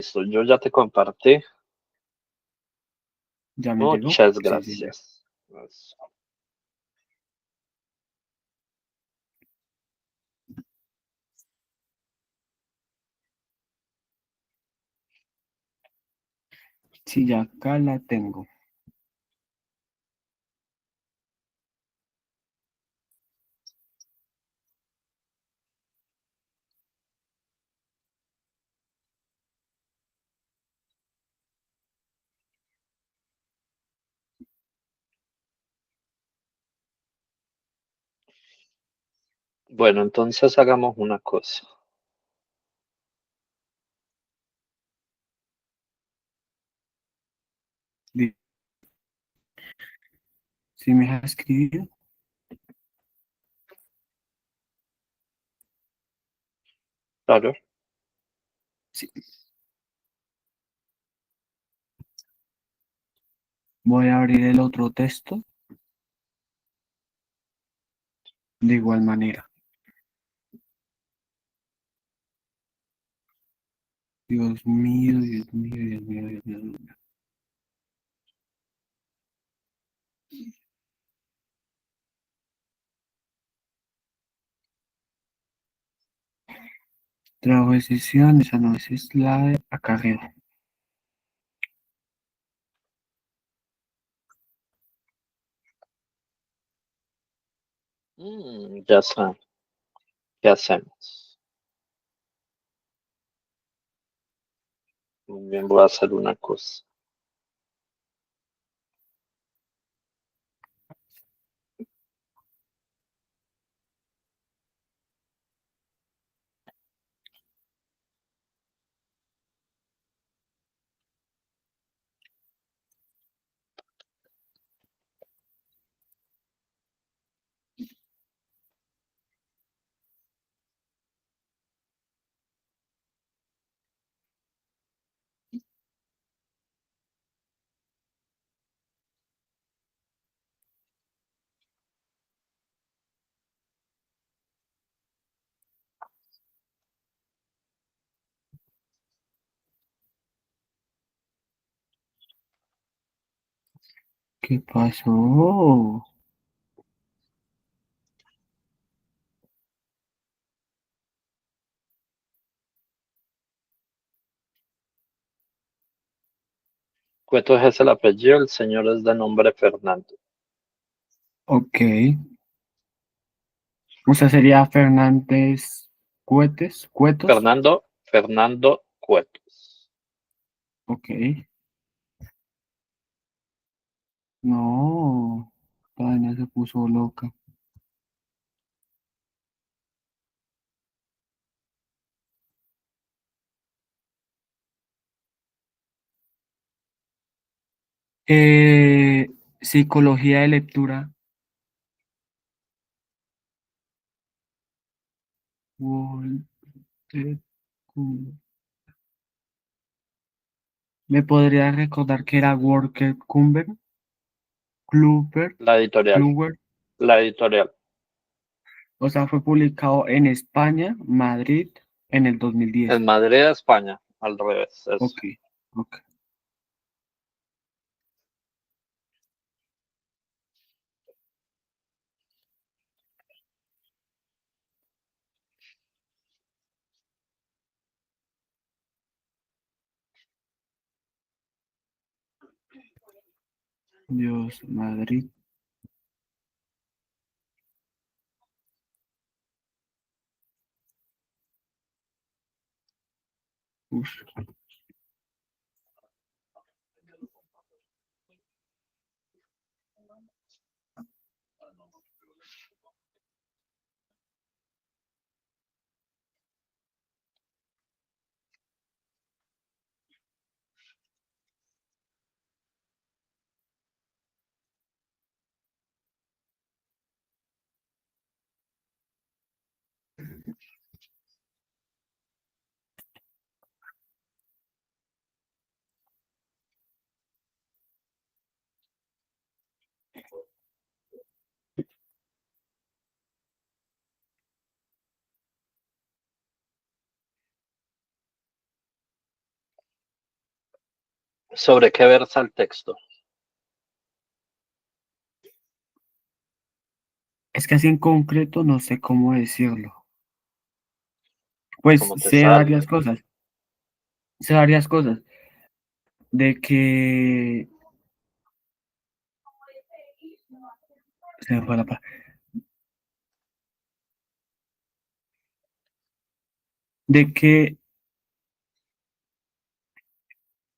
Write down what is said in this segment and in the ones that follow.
Listo, yo ya te compartí. ¿Ya me llegó? Muchas Sí, sí, ya. gracias. Sí, ya acá la tengo. Bueno, entonces hagamos una cosa. ¿Sí me has escrito? Claro. Sí. Voy a abrir el otro texto de igual manera. Dios mío, Dios mío, Dios mío, Dios mío, Dios mío. Trabajo de sesión, esa no es la de acarreo. Ya sé. ¿Qué hacemos? Muy bien, voy a hacer una cosa. ¿Qué pasó? Cueto es el apellido, el señor es de nombre Fernando. Ok. O sea, sería Fernández Cuetos. Fernando Cuetos. Ok. No, esta vaina se puso loca. Psicología de lectura. Walter Kumber. ¿Me podría recordar que era Walker Kumber? Kluber, La editorial. Kluber. La editorial. O sea, fue publicado en España, Madrid, en el 2010. En Madrid, España. Al revés. Eso. Ok, ok. Dios, Madrid. Uf. ¿Sobre qué versa el texto? Es que así en concreto no sé cómo decirlo. Pues ¿Cómo te salga? sé varias cosas, de que, se me fue la pa- de que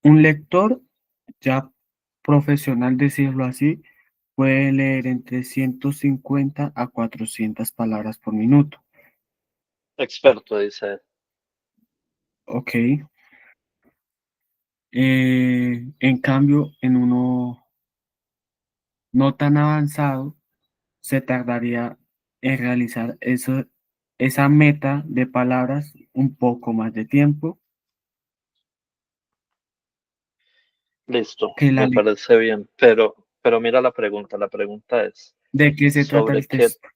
un lector ya profesional, decirlo así, puede leer entre 150 a 400 palabras por minuto. Experto, dice. Ok. En cambio, en uno no tan avanzado, se tardaría en realizar esa meta de palabras un poco más de tiempo Listo, que me parece bien, pero mira la pregunta es, ¿De qué se trata ¿sobre el qué? texto?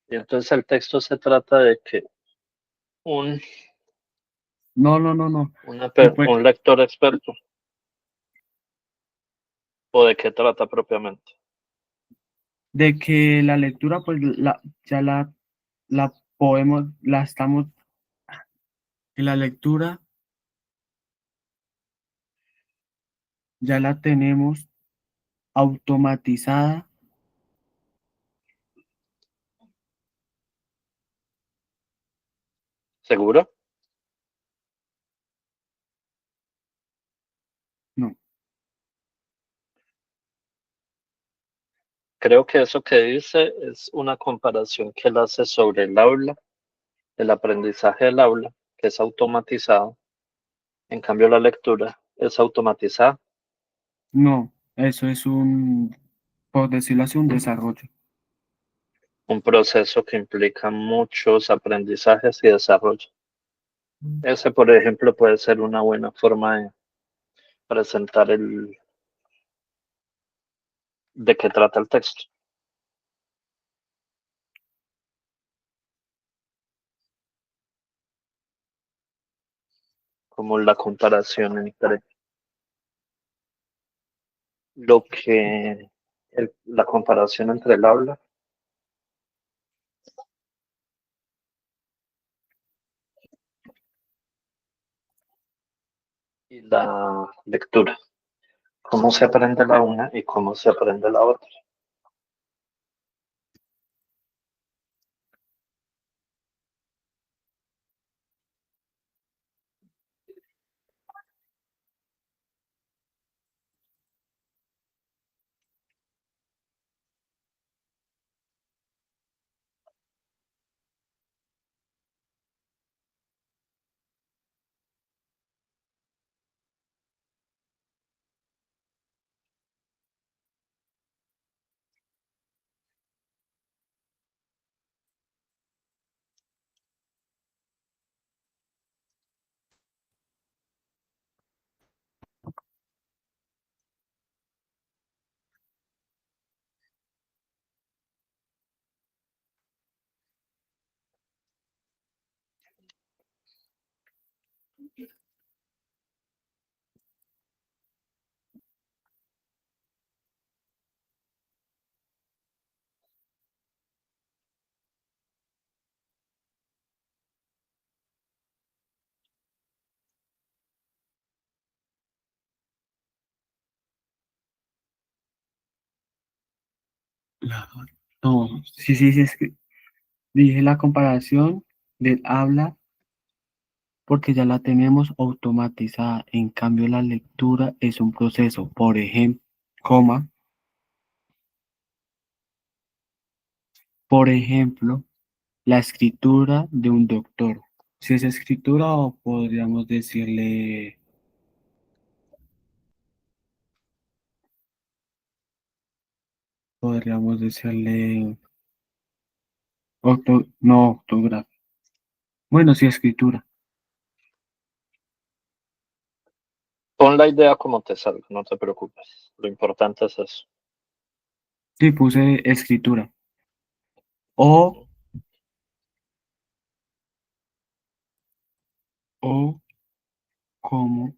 Y entonces el texto se trata de que un, No, no, no, no. Tú puedes- un lector experto, ¿o de qué trata propiamente? de que la lectura, pues ya la podemos, la estamos, en la lectura ya la tenemos automatizada. ¿Seguro? No, Creo que eso que dice es una comparación que él hace sobre el aula, el aprendizaje del aula, que es automatizado. En cambio, la lectura es automatizada, no, eso es por decirlo así, un desarrollo. un proceso que implica muchos aprendizajes y desarrollo. Ese, por ejemplo, puede ser una buena forma de presentar de qué trata el texto, como la comparación entre lo que, la comparación entre el aula y la lectura, cómo se aprende la una y cómo se aprende la otra. La- no, sí, sí, sí, dije la comparación del habla porque ya la tenemos automatizada. En cambio, la lectura es un proceso, por ejemplo, coma, por ejemplo, la escritura de un doctor. Si es escritura o podríamos decirle, no, ortografía. Bueno, sí, escritura. Pon la idea como te salga, no te preocupes. Lo importante es eso. Sí, puse escritura. O, o como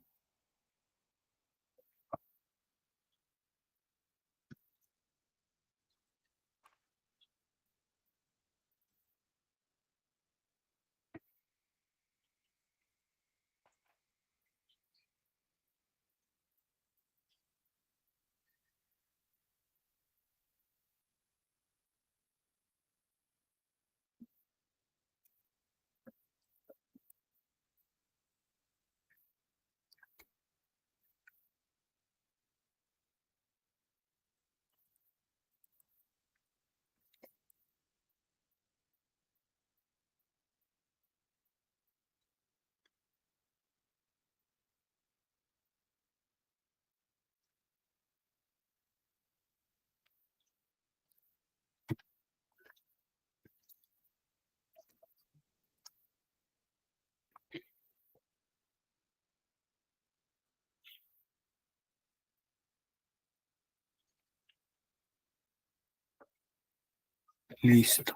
Listo.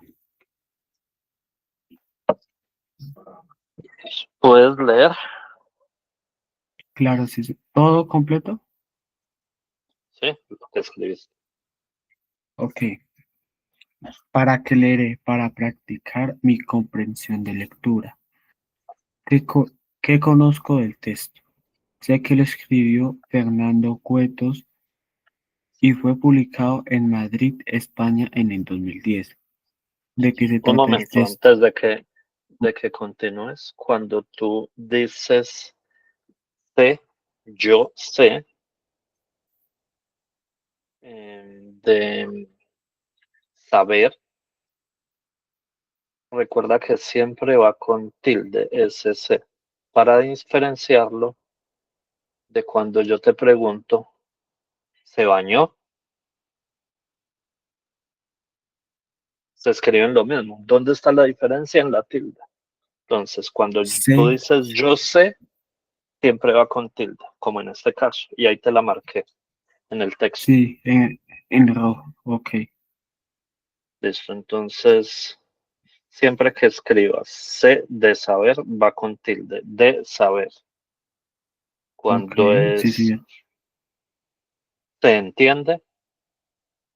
¿Puedes leer? Claro, sí, sí. ¿Todo completo? Sí, lo que escribiste. Ok. ¿Para qué leeré? Para practicar mi comprensión de lectura. ¿Qué conozco del texto? Sé que lo escribió Fernando Cuetos y fue publicado en Madrid, España, en el 2010. ¿De qué se Un trata el momento, texto? antes de que continúes, cuando tú dices sé, yo sé, de saber, recuerda que siempre va con tilde, SC, para diferenciarlo de cuando yo te pregunto, ¿se bañó? Se escriben lo mismo. ¿Dónde está la diferencia en la tilde? Entonces, cuando tú Sé, dices yo sé, siempre va con tilde, como en este caso, y ahí te la marqué en el texto. sí, en rojo. Ok, Listo, entonces, siempre que escribas sé de saber, va con tilde, de saber. ok, Cuando sí, sí, es se entiende,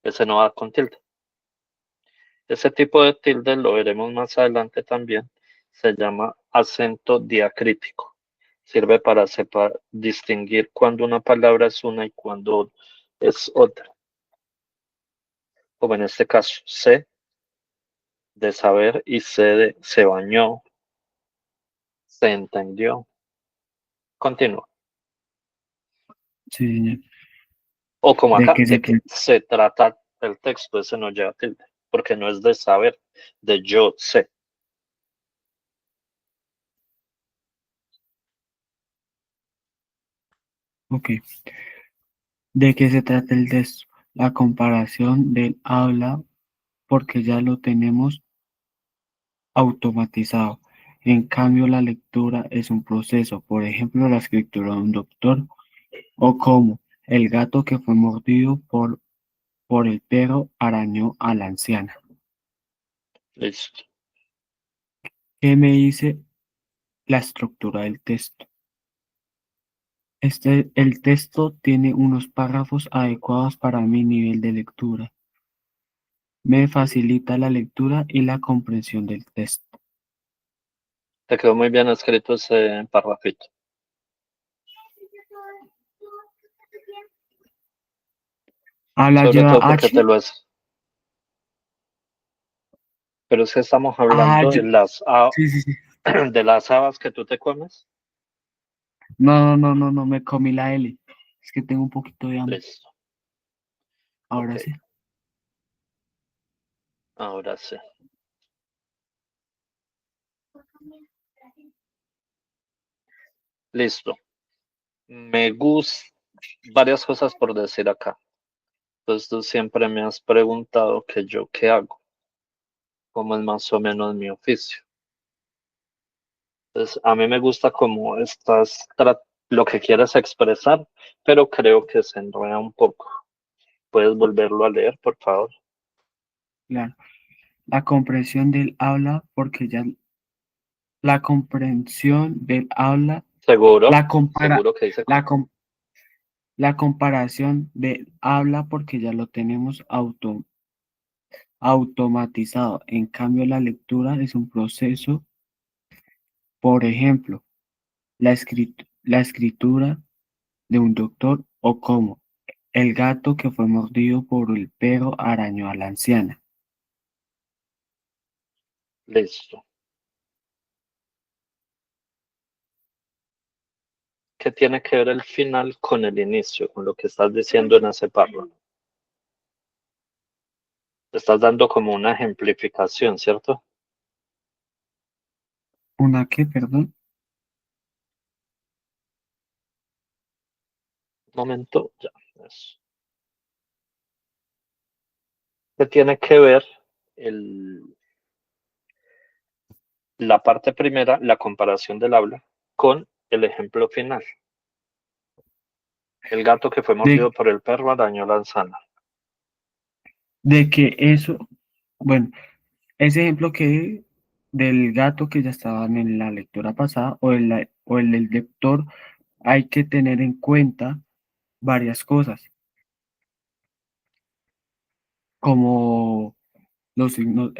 ese no va con tilde. Ese tipo de tilde lo veremos más adelante también. Se llama acento diacrítico. Sirve para distinguir cuando una palabra es una y cuando es otra. Como en este caso, sé de saber y sé de se bañó, se entendió. Continúa. sí, señor. O como ¿De acá, qué de se que trata? se trata el texto, ese no lleva tilde, porque no es de saber, de yo sé. Ok. ¿De qué se trata el texto? La comparación del habla porque ya lo tenemos automatizado. En cambio, la lectura es un proceso, por ejemplo, la escritura de un doctor o como el gato que fue mordido por el perro arañó a la anciana. Listo. ¿Qué me dice la estructura del texto? El texto tiene unos párrafos adecuados para mi nivel de lectura. Me facilita la lectura y la comprensión del texto. Te quedó muy bien escrito ese parrafito. ¿Habla Sobre lleva todo porque te H? lo es. Pero es que estamos Ah, hablando de sí, sí, sí. de las habas que tú te comes. No, no, no, no, no, me comí la L. Es que tengo un poquito de hambre. Listo. Ok. Ahora sí. Ahora sí. Listo. Me gusta varias cosas por decir acá. Entonces tú siempre me has preguntado que yo qué hago, cómo es más o menos mi oficio. Entonces a mí me gusta cómo lo que quieres expresar, pero creo que se enreda un poco. ¿Puedes volverlo a leer, por favor? Claro. La comprensión del habla, porque ya la comprensión del habla, Seguro, la compara, seguro que dice la, com- la comparación del habla, porque ya lo tenemos automatizado. En cambio, la lectura es un proceso, por ejemplo, la escritura de un doctor o como el gato que fue mordido por el perro arañó a la anciana. listo. ¿Qué tiene que ver el final con el inicio, con lo que estás diciendo en ese párrafo? Te estás dando como una ejemplificación, ¿cierto? ¿Una qué, perdón? Un momento, ya. Eso. ¿Qué tiene que ver el, la parte primera, la comparación del habla, con el ejemplo final? El gato que fue De, mordido por el perro arañó la manzana. de que eso Bueno, ese ejemplo que del gato que ya estaba en la lectura pasada o el del lector, hay que tener en cuenta varias cosas, como los signos,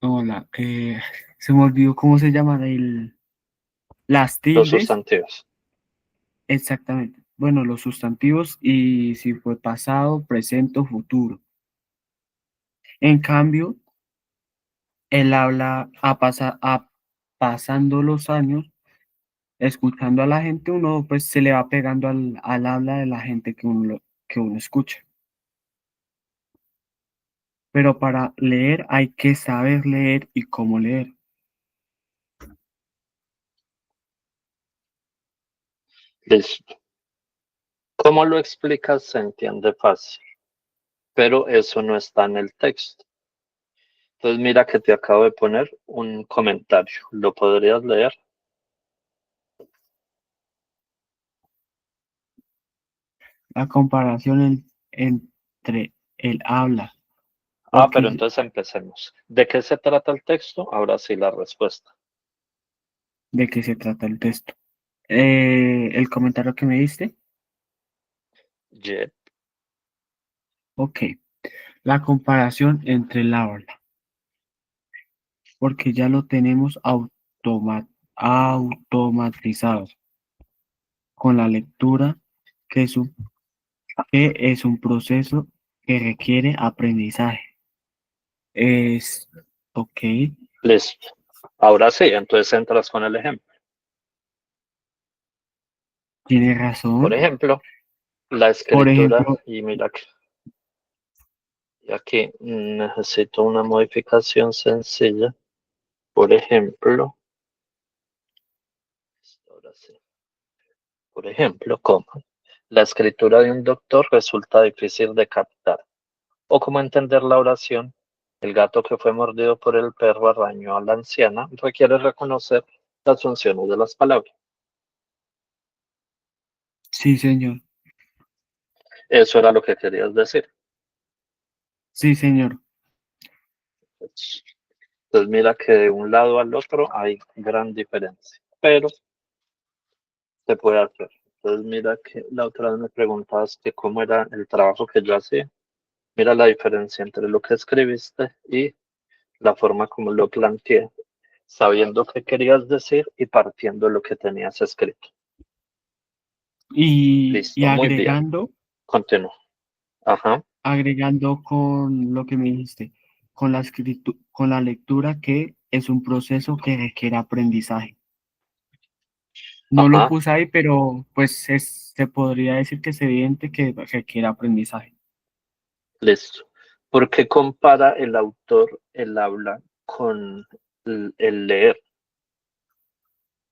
no, se me olvidó cómo se llaman, las Los tildes, sustantivos. exactamente. Bueno, los sustantivos y si fue pasado, presente o futuro. En cambio, el habla pasando los años, escuchando a la gente, uno pues se le va pegando al habla de la gente que uno escucha. Pero para leer hay que saber leer y cómo leer. Listo. ¿Cómo lo explicas? Se entiende fácil, pero eso no está en el texto. Entonces mira que te acabo de poner un comentario. ¿Lo podrías leer? La comparación entre el habla, Ah, pero porque entonces empecemos. ¿De qué se trata el texto? Ahora sí la respuesta. ¿de qué se trata el texto? El comentario que me diste, Yep. ok. La comparación entre el habla, porque ya lo tenemos automatizado con la lectura, que es un proceso que requiere aprendizaje. Es, ok, Listo. Ahora sí, entonces entras con el ejemplo. tiene Por razón. ejemplo, la Por escritura, ejemplo, y mira que aquí necesito una modificación sencilla. Por ejemplo, ahora sí. Por ejemplo, como la escritura de un doctor resulta difícil de captar. O cómo entender la oración. El gato que fue mordido por el perro arañó a la anciana requiere reconocer las funciones de las palabras. sí, señor. Eso era lo que querías decir. Sí, señor. Entonces mira que de un lado al otro hay gran diferencia, pero se puede hacer. Entonces mira que la otra vez me preguntabas que cómo era el trabajo que yo hacía. Mira la diferencia entre lo que escribiste y la forma como lo planteé, sabiendo qué querías decir y partiendo de lo que tenías escrito. Y Listo, muy bien. agregando, Continúo. Ajá, agregando con lo que me dijiste, con la lectura que es un proceso que requiere aprendizaje. No lo ajá, puse ahí, pero pues se podría decir que es evidente que requiere aprendizaje. listo. ¿Por qué compara el autor el habla con el leer?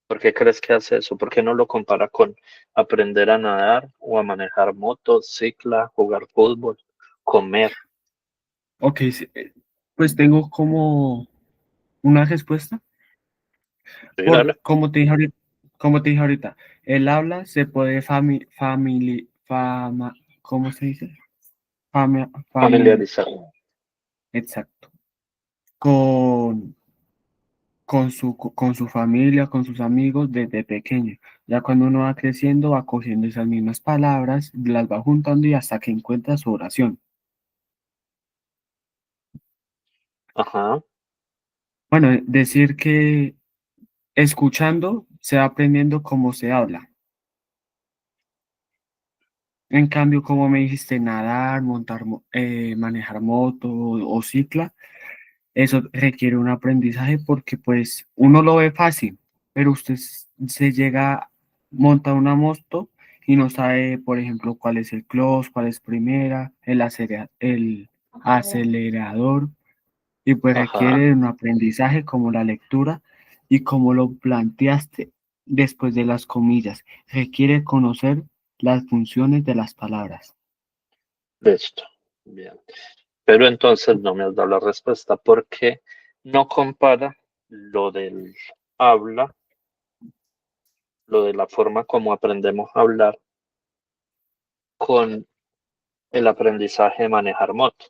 ¿Por qué crees que hace eso? ¿Por qué no lo compara con aprender a nadar o a manejar motos, cicla, jugar fútbol, comer? Ok, sí, pues tengo como una respuesta. Sí, dale. Como te dije ahorita, el habla se puede ¿cómo se dice? Fami- fami- Familiarizar. exacto. Con, con su familia, con sus amigos desde pequeño. Ya cuando uno va creciendo, va cogiendo esas mismas palabras, las va juntando y hasta que encuentra su oración. Ajá, Bueno, decir que escuchando se va aprendiendo cómo se habla. En cambio, como me dijiste, nadar, manejar moto o cicla, eso requiere un aprendizaje porque pues uno lo ve fácil, pero usted se llega, monta una moto y no sabe, por ejemplo, cuál es el clutch, cuál es primera, el acelerador, y pues ajá, requiere de un aprendizaje como la lectura y como lo planteaste después de las comillas, requiere conocer las funciones de las palabras. listo. Bien. Pero entonces no me has dado la respuesta. ¿Por qué no compara lo del habla, lo de la forma como aprendemos a hablar, con el aprendizaje de manejar moto?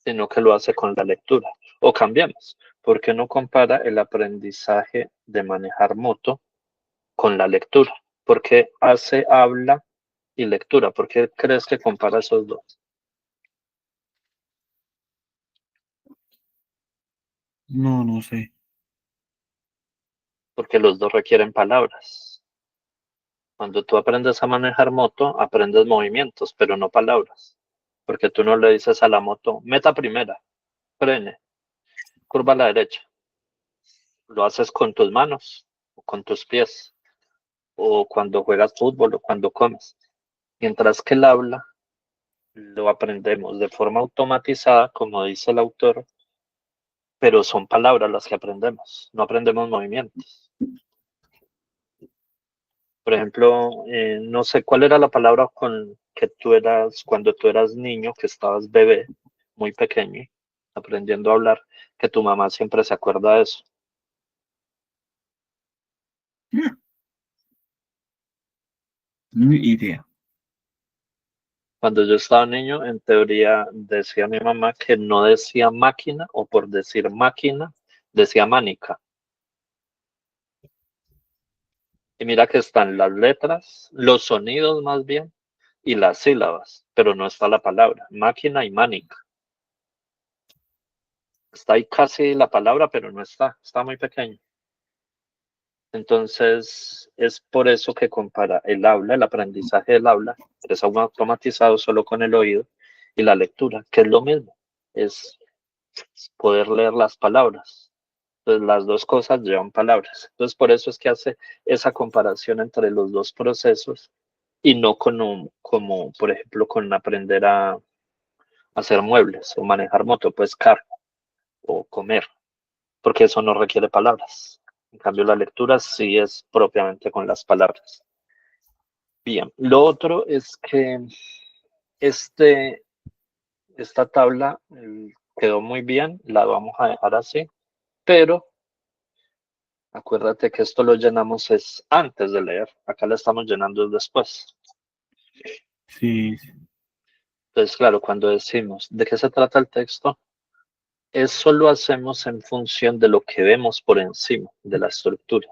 sino que lo hace con la lectura. O cambiamos, ¿por qué no compara el aprendizaje de manejar moto con la lectura? ¿Por qué hace habla y lectura? ¿Por qué crees que compara esos dos? No, no sé. Porque los dos requieren palabras. Cuando tú aprendes a manejar moto, aprendes movimientos, pero no palabras. Porque tú no le dices a la moto, meta primera, frene, curva a la derecha. Lo haces con tus manos o con tus pies, o cuando juegas fútbol o cuando comes. Mientras que el habla lo aprendemos de forma automatizada, como dice el autor, pero son palabras las que aprendemos, no aprendemos movimientos. Por ejemplo, no sé cuál era la palabra con que tú eras cuando tú eras niño, que estabas bebé, muy pequeño, aprendiendo a hablar, que tu mamá siempre se acuerda de eso. Ni idea. Cuando yo estaba niño, en teoría decía mi mamá que no decía máquina o por decir máquina, decía manica. Y mira que están las letras, los sonidos más bien, y las sílabas, pero no está la palabra, máquina y manica. Está ahí casi la palabra, pero no está muy pequeño. Entonces, es por eso que compara el habla, el aprendizaje del habla, que es automatizado solo con el oído, y la lectura, que es lo mismo, es poder leer las palabras. Entonces, las dos cosas llevan palabras. Entonces, por eso es que hace esa comparación entre los dos procesos y no con como, por ejemplo, con aprender a hacer muebles o manejar moto, pues carro o comer, porque eso no requiere palabras. En cambio, la lectura sí es propiamente con las palabras. Bien, lo otro es que este, esta tabla quedó muy bien, la vamos a dejar así, pero acuérdate que esto lo llenamos es antes de leer, acá la estamos llenando después. Sí, Entonces, claro, cuando decimos de qué se trata el texto, eso lo hacemos en función de lo que vemos por encima de la estructura.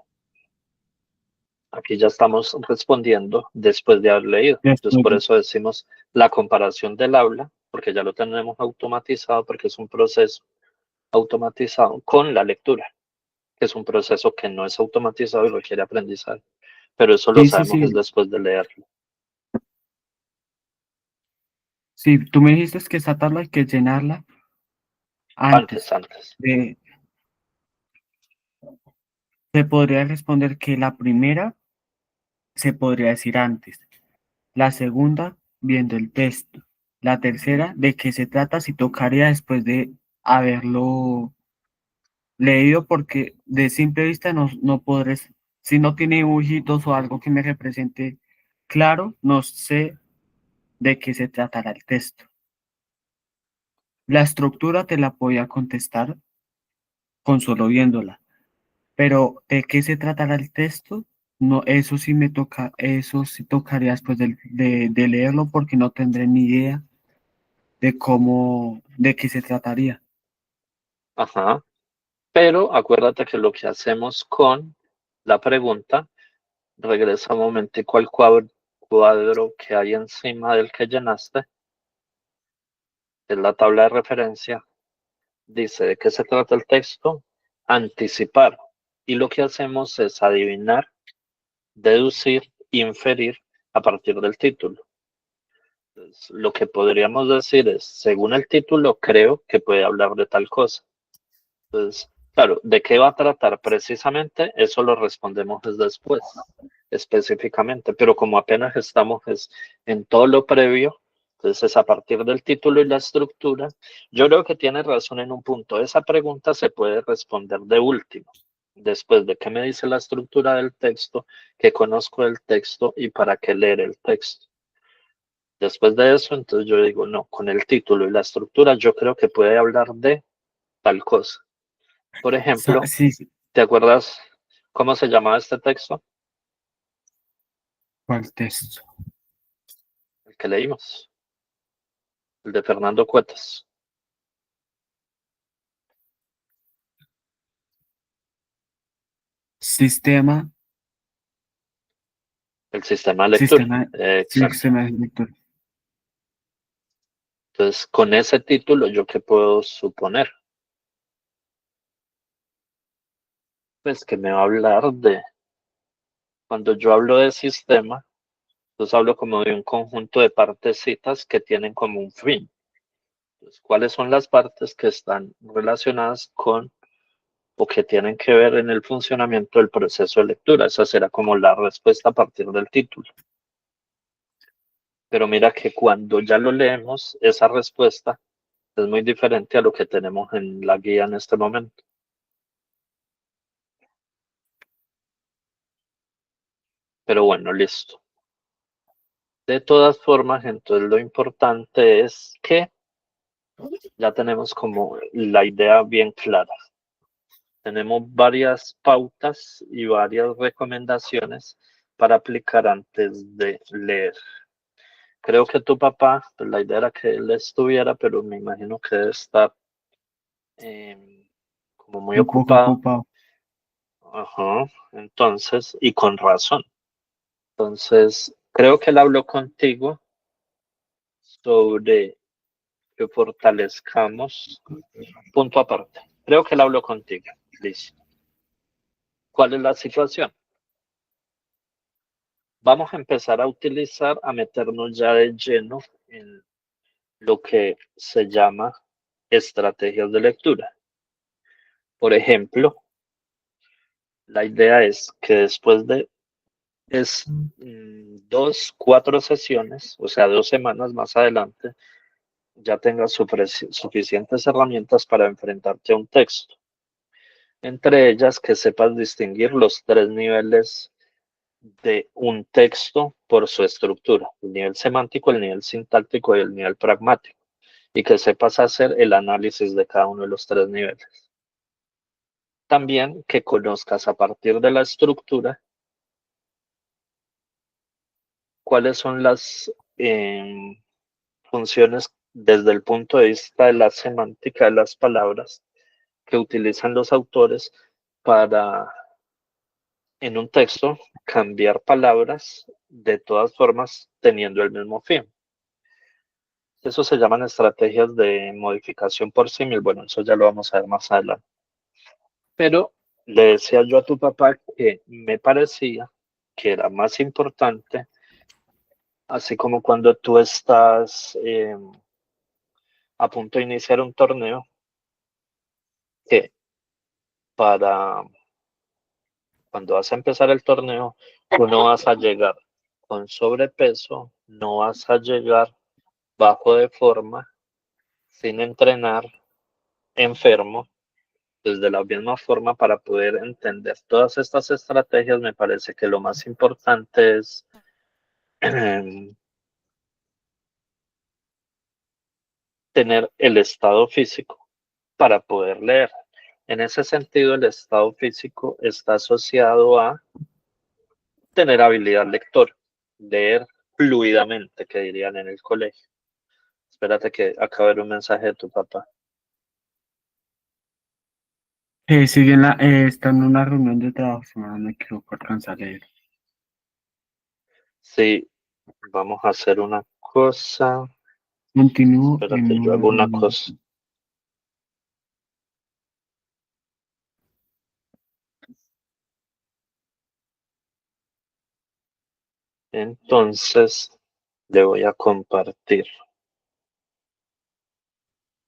Aquí ya estamos respondiendo después de haber leído. Entonces, después por de- eso decimos la comparación del aula, porque ya lo tenemos automatizado, porque es un proceso automatizado con la lectura, que es un proceso que no es automatizado y requiere aprendizaje. Pero eso lo sí, sí, sabemos es sí. después de leerlo. Sí, tú me dijiste que esa tabla hay que llenarla Antes, antes. antes. De, se podría responder que la primera se podría decir antes, la segunda viendo el texto, la tercera de qué se trata si tocaría después de haberlo leído porque de simple vista no podré, si no tiene dibujitos o algo que me represente claro, no sé de qué se tratará el texto. La estructura te la podía contestar con solo viéndola, pero de qué se tratará el texto, no, eso sí me toca, eso sí tocaría después de leerlo porque no tendré ni idea de cómo, de qué se trataría. Ajá. Pero acuérdate que lo que hacemos con la pregunta, regresa un momentico al cuadro que hay encima del que llenaste, es la tabla de referencia, dice de qué se trata el texto, anticipar. Y lo que hacemos es adivinar, deducir, inferir a partir del título. Entonces, lo que podríamos decir es, según el título, creo que puede hablar de tal cosa. Entonces, claro, ¿de qué va a tratar precisamente? Eso lo respondemos después, específicamente, pero como apenas estamos en todo lo previo, entonces a partir del título y la estructura, yo creo que tiene razón en un punto. Esa pregunta se puede responder de último, después de qué me dice la estructura del texto, qué conozco del texto y para qué leer el texto. Después de eso, entonces yo digo, no, con el título y la estructura yo creo que puede hablar de tal cosa. Por ejemplo, Sí, sí, ¿te acuerdas cómo se llamaba este texto? ¿cuál texto? El que leímos, el de Fernando Cuetas. Sistema, El sistema de lectura. Exacto. sistema de lectura. Entonces, con ese título, ¿yo qué puedo suponer? Pues que me va a hablar de, cuando yo hablo de sistema, entonces hablo como de un conjunto de partecitas que tienen como un fin. Entonces, ¿cuáles son las partes que están relacionadas con o que tienen que ver en el funcionamiento del proceso de lectura? Esa será como la respuesta a partir del título. Pero mira que cuando ya lo leemos, esa respuesta es muy diferente a lo que tenemos en la guía en este momento. Pero bueno, listo. De todas formas, entonces lo importante es que ya tenemos como la idea bien clara. Tenemos varias pautas y varias recomendaciones para aplicar antes de leer. Creo que tu papá, pues la idea era que él estuviera, pero me imagino que debe estar como muy Un poco ocupado. ocupado. Ajá, entonces, y con razón. Entonces, creo que él habló contigo sobre que fortalezcamos punto aparte. Creo que él habló contigo. Listo. ¿Cuál es la situación? Vamos a empezar a utilizar, a meternos ya de lleno en lo que se llama estrategias de lectura. Por ejemplo, la idea es que después de 4 sesiones, o sea, 2 semanas más adelante, ya tengas suficientes herramientas para enfrentarte a un texto. Entre ellas, que sepas distinguir los 3 niveles de un texto por su estructura: el nivel semántico, el nivel sintáctico y el nivel pragmático, y que sepas hacer el análisis de cada uno de los 3 niveles. También que conozcas a partir de la estructura cuáles son las funciones desde el punto de vista de la semántica de las palabras que utilizan los autores para, en un texto, cambiar palabras de todas formas teniendo el mismo fin. Eso se llaman estrategias de modificación por símil. Bueno, eso ya lo vamos a ver más adelante. Pero le decía yo a tu papá que me parecía que era más importante, así como cuando tú estás a punto de iniciar un torneo, que para cuando vas a empezar el torneo, tú no vas a llegar con sobrepeso, no vas a llegar bajo de forma, sin entrenar, enfermo. Pues de la misma forma, para poder entender todas estas estrategias, me parece que lo más importante es tener el estado físico para poder leer. En ese sentido, el estado físico está asociado a tener habilidad lectora, leer fluidamente, que dirían en el colegio. Espérate que acaba de ver un mensaje de tu papá. Está en una reunión de trabajo, si no me equivoco, alcanza a leer. Sí, vamos a hacer una cosa. Continúo en Espérate, yo una hago una reunión. cosa. Entonces, le voy a compartir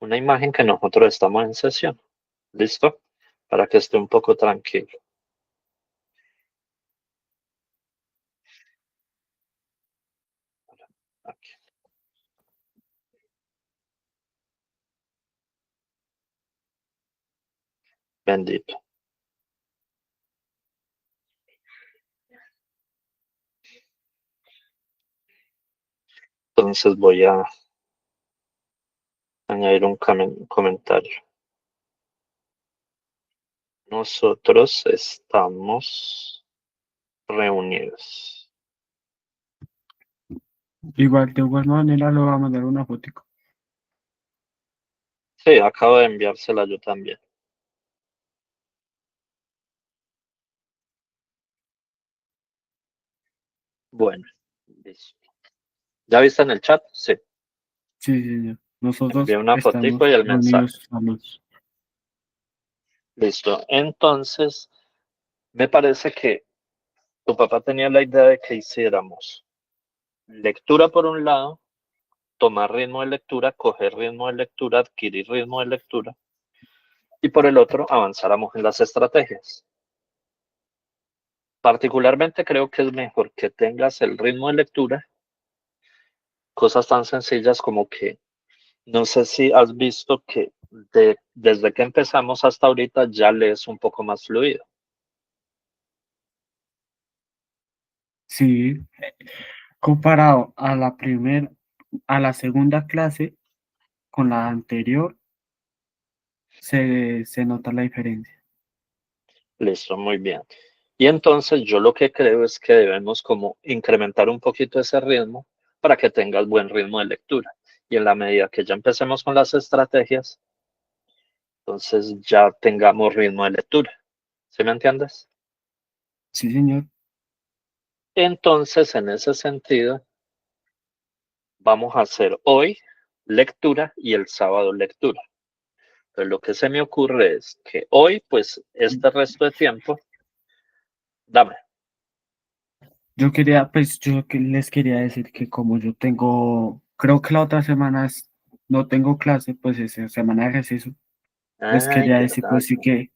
una imagen que nosotros estamos en sesión. ¿Listo? Para que esté un poco tranquilo. Aquí. Bendito. Entonces voy a añadir un comentario. Nosotros estamos reunidos. De igual manera lo va a mandar una fotico. Sí, acabo de enviársela yo también. Bueno, listo. ¿Ya viste en el chat? Sí. Sí, señor. Envié Nosotros una fotico y estamos el mensaje. reunidos a los... Listo. Entonces, me parece que tu papá tenía la idea de que hiciéramos lectura por un lado, tomar ritmo de lectura, coger ritmo de lectura, adquirir ritmo de lectura, y por el otro avanzáramos en las estrategias. Particularmente creo que es mejor que tengas el ritmo de lectura, cosas tan sencillas como que no sé si has visto que desde que empezamos hasta ahorita ya lees un poco más fluido. Sí, comparado a la segunda clase con la anterior, se nota la diferencia. Listo, muy bien. Y entonces yo lo que creo es que debemos como incrementar un poquito ese ritmo para que tengas buen ritmo de lectura. Y en la medida que ya empecemos con las estrategias, entonces ya tengamos ritmo de lectura. ¿Sí me entiendes? Sí, señor. Entonces, en ese sentido, vamos a hacer hoy lectura y el sábado lectura. Pero lo que se me ocurre es que hoy, pues, este resto de tiempo, dame. Yo que les quería decir que como yo tengo, creo que la otra semana no tengo clase, pues es semana de receso. Les Ay, quería decir, verdad. pues sí que,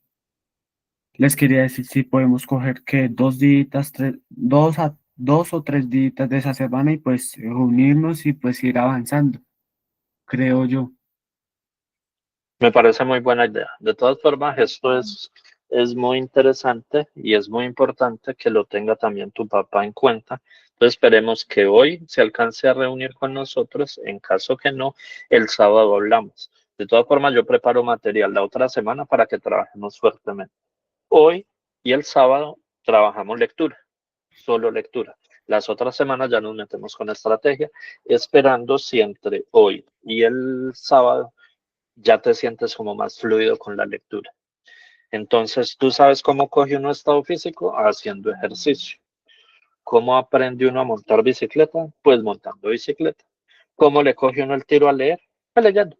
les quería decir si podemos coger que 2 días, dos o 3 días de esa semana y pues reunirnos y pues ir avanzando, creo yo. Me parece muy buena idea. De todas formas, esto es muy interesante y es muy importante que lo tenga también tu papá en cuenta. Entonces esperemos que hoy se alcance a reunir con nosotros. En caso que no, el sábado hablamos. De todas formas, yo preparo material la otra semana para que trabajemos fuertemente. Hoy y el sábado trabajamos lectura, solo lectura. Las otras semanas ya nos metemos con estrategia, esperando si entre hoy y el sábado ya te sientes como más fluido con la lectura. Entonces, ¿tú sabes cómo coge uno estado físico? Haciendo ejercicio. ¿Cómo aprende uno a montar bicicleta? Pues montando bicicleta. ¿Cómo le coge uno el tiro a leer? Pues leyendo.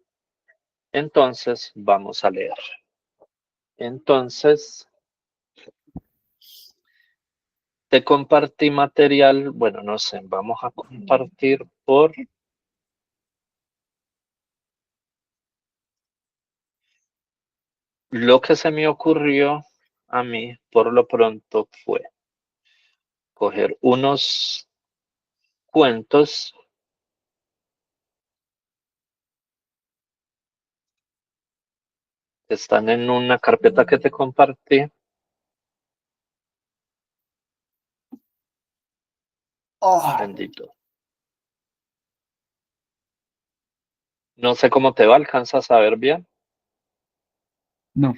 Entonces, vamos a leer. Entonces, te compartí material, bueno, no sé, vamos a compartir por lo que se me ocurrió a mí, por lo pronto fue coger unos cuentos que están en una carpeta que te compartí. Oh, Bendito. No sé cómo te va, alcanzas a ver bien. no,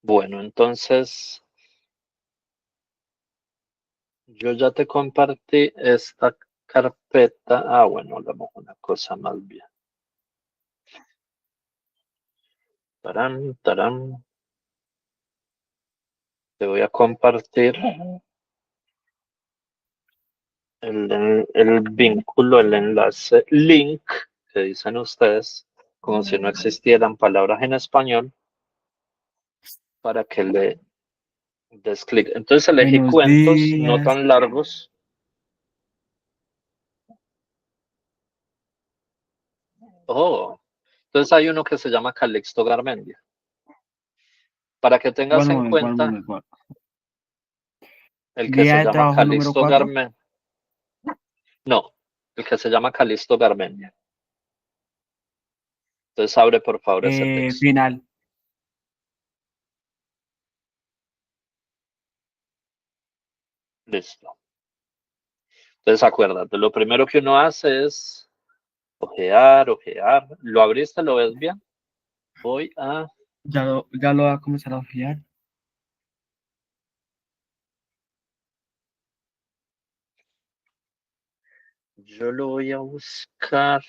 Bueno, entonces yo ya te compartí esta carpeta. Ah, bueno, hablamos una cosa más bien. Tarán, tarán. Te voy a compartir el vínculo, el enlace, link, que dicen ustedes, como si no existieran palabras en español, para que le des clic. Entonces elegí buenos cuentos no días. tan largos. Oh, entonces hay uno que se llama Calixto Garmendia. Para que tengas en One cuenta moment, one. el que Guía se de llama trabajo número Calixto 4. Garmendia. No, el que se llama Calixto Garmendia. Entonces abre por favor ese texto. Final. Listo. Entonces acuérdate, lo primero que uno hace es ojear, ojear. ¿Lo abriste? ¿Lo ves bien? Voy a, Ya lo va a comenzar a fiar. yo lo voy a buscar.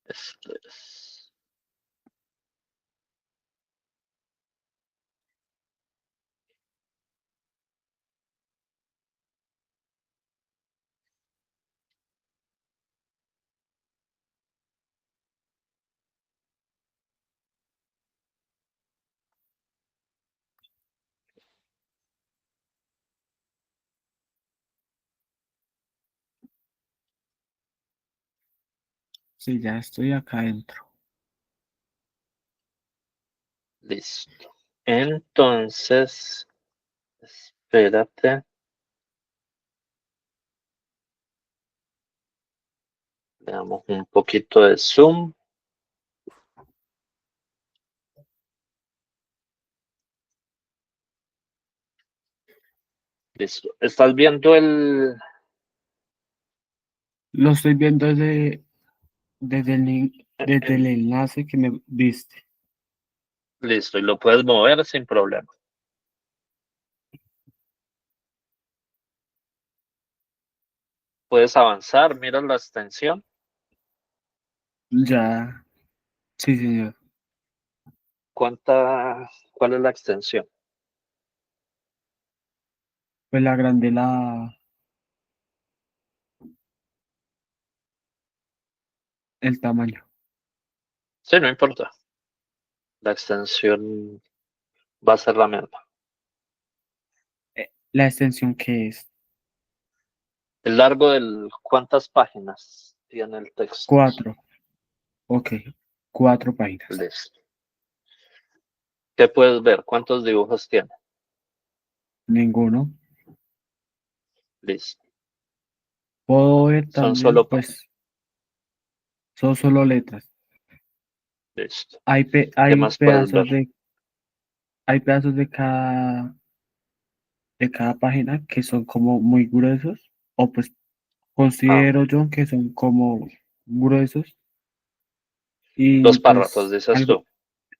Esto es. Sí, ya estoy acá adentro. Listo. Entonces, espérate. Le damos un poquito de zoom. Listo. ¿Estás viendo el? Lo estoy viendo desde el enlace que me diste. Listo, y lo puedes mover sin problema. Puedes avanzar, mira la extensión. Ya, sí, señor. ¿Cuál es la extensión? Pues la agrandé el tamaño. Sí, no importa. La extensión va a ser la misma. La extensión que es El largo ¿cuántas páginas tiene el texto? 4. Ok, 4 páginas. Listo. ¿Qué puedes ver? ¿Cuántos dibujos tiene? Ninguno. Listo. Puedo ver Son también, solo pues, son solo letras. listo. Hay, ¿Qué más puedes ver? hay pedazos de cada página que son como muy gruesos, o pues Ah, considero yo que son como gruesos, y los párrafos, pues dices algo,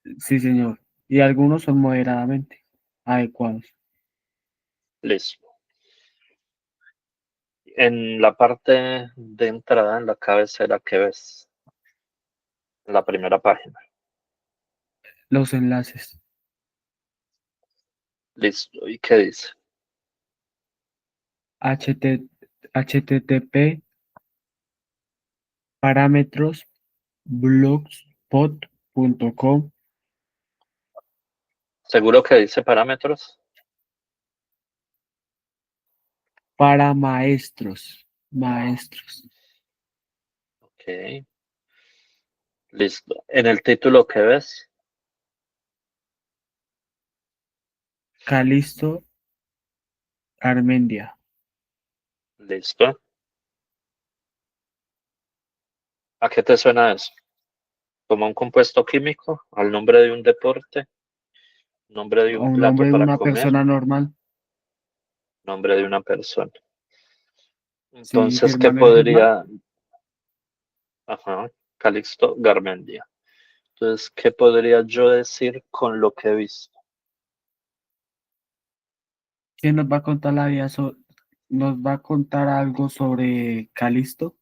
tú. sí, señor, y algunos son moderadamente adecuados. Listo. En la parte de entrada, en la cabecera, ¿qué ves? En la primera página. Los enlaces, Listo. ¿Y qué dice? HTTP, parámetros, blogspot.com, ¿Seguro que dice parámetros? para maestros, maestros, Ok. Listo. En el título, ¿qué ves? Calisto, Armendia. Listo. ¿A qué te suena eso? ¿Como un compuesto químico? ¿Al nombre de un deporte? ¿Nombre de O un un plato nombre de para una comer? persona normal. ¿Nombre de una persona? Sí, Entonces, ¿qué Germán el Guzmán. podría? Ajá, Calixto Garmendia. Entonces, ¿qué podría yo decir con lo que he visto? ¿Quién nos va a contar la vida? ¿Nos va a contar algo sobre Calisto o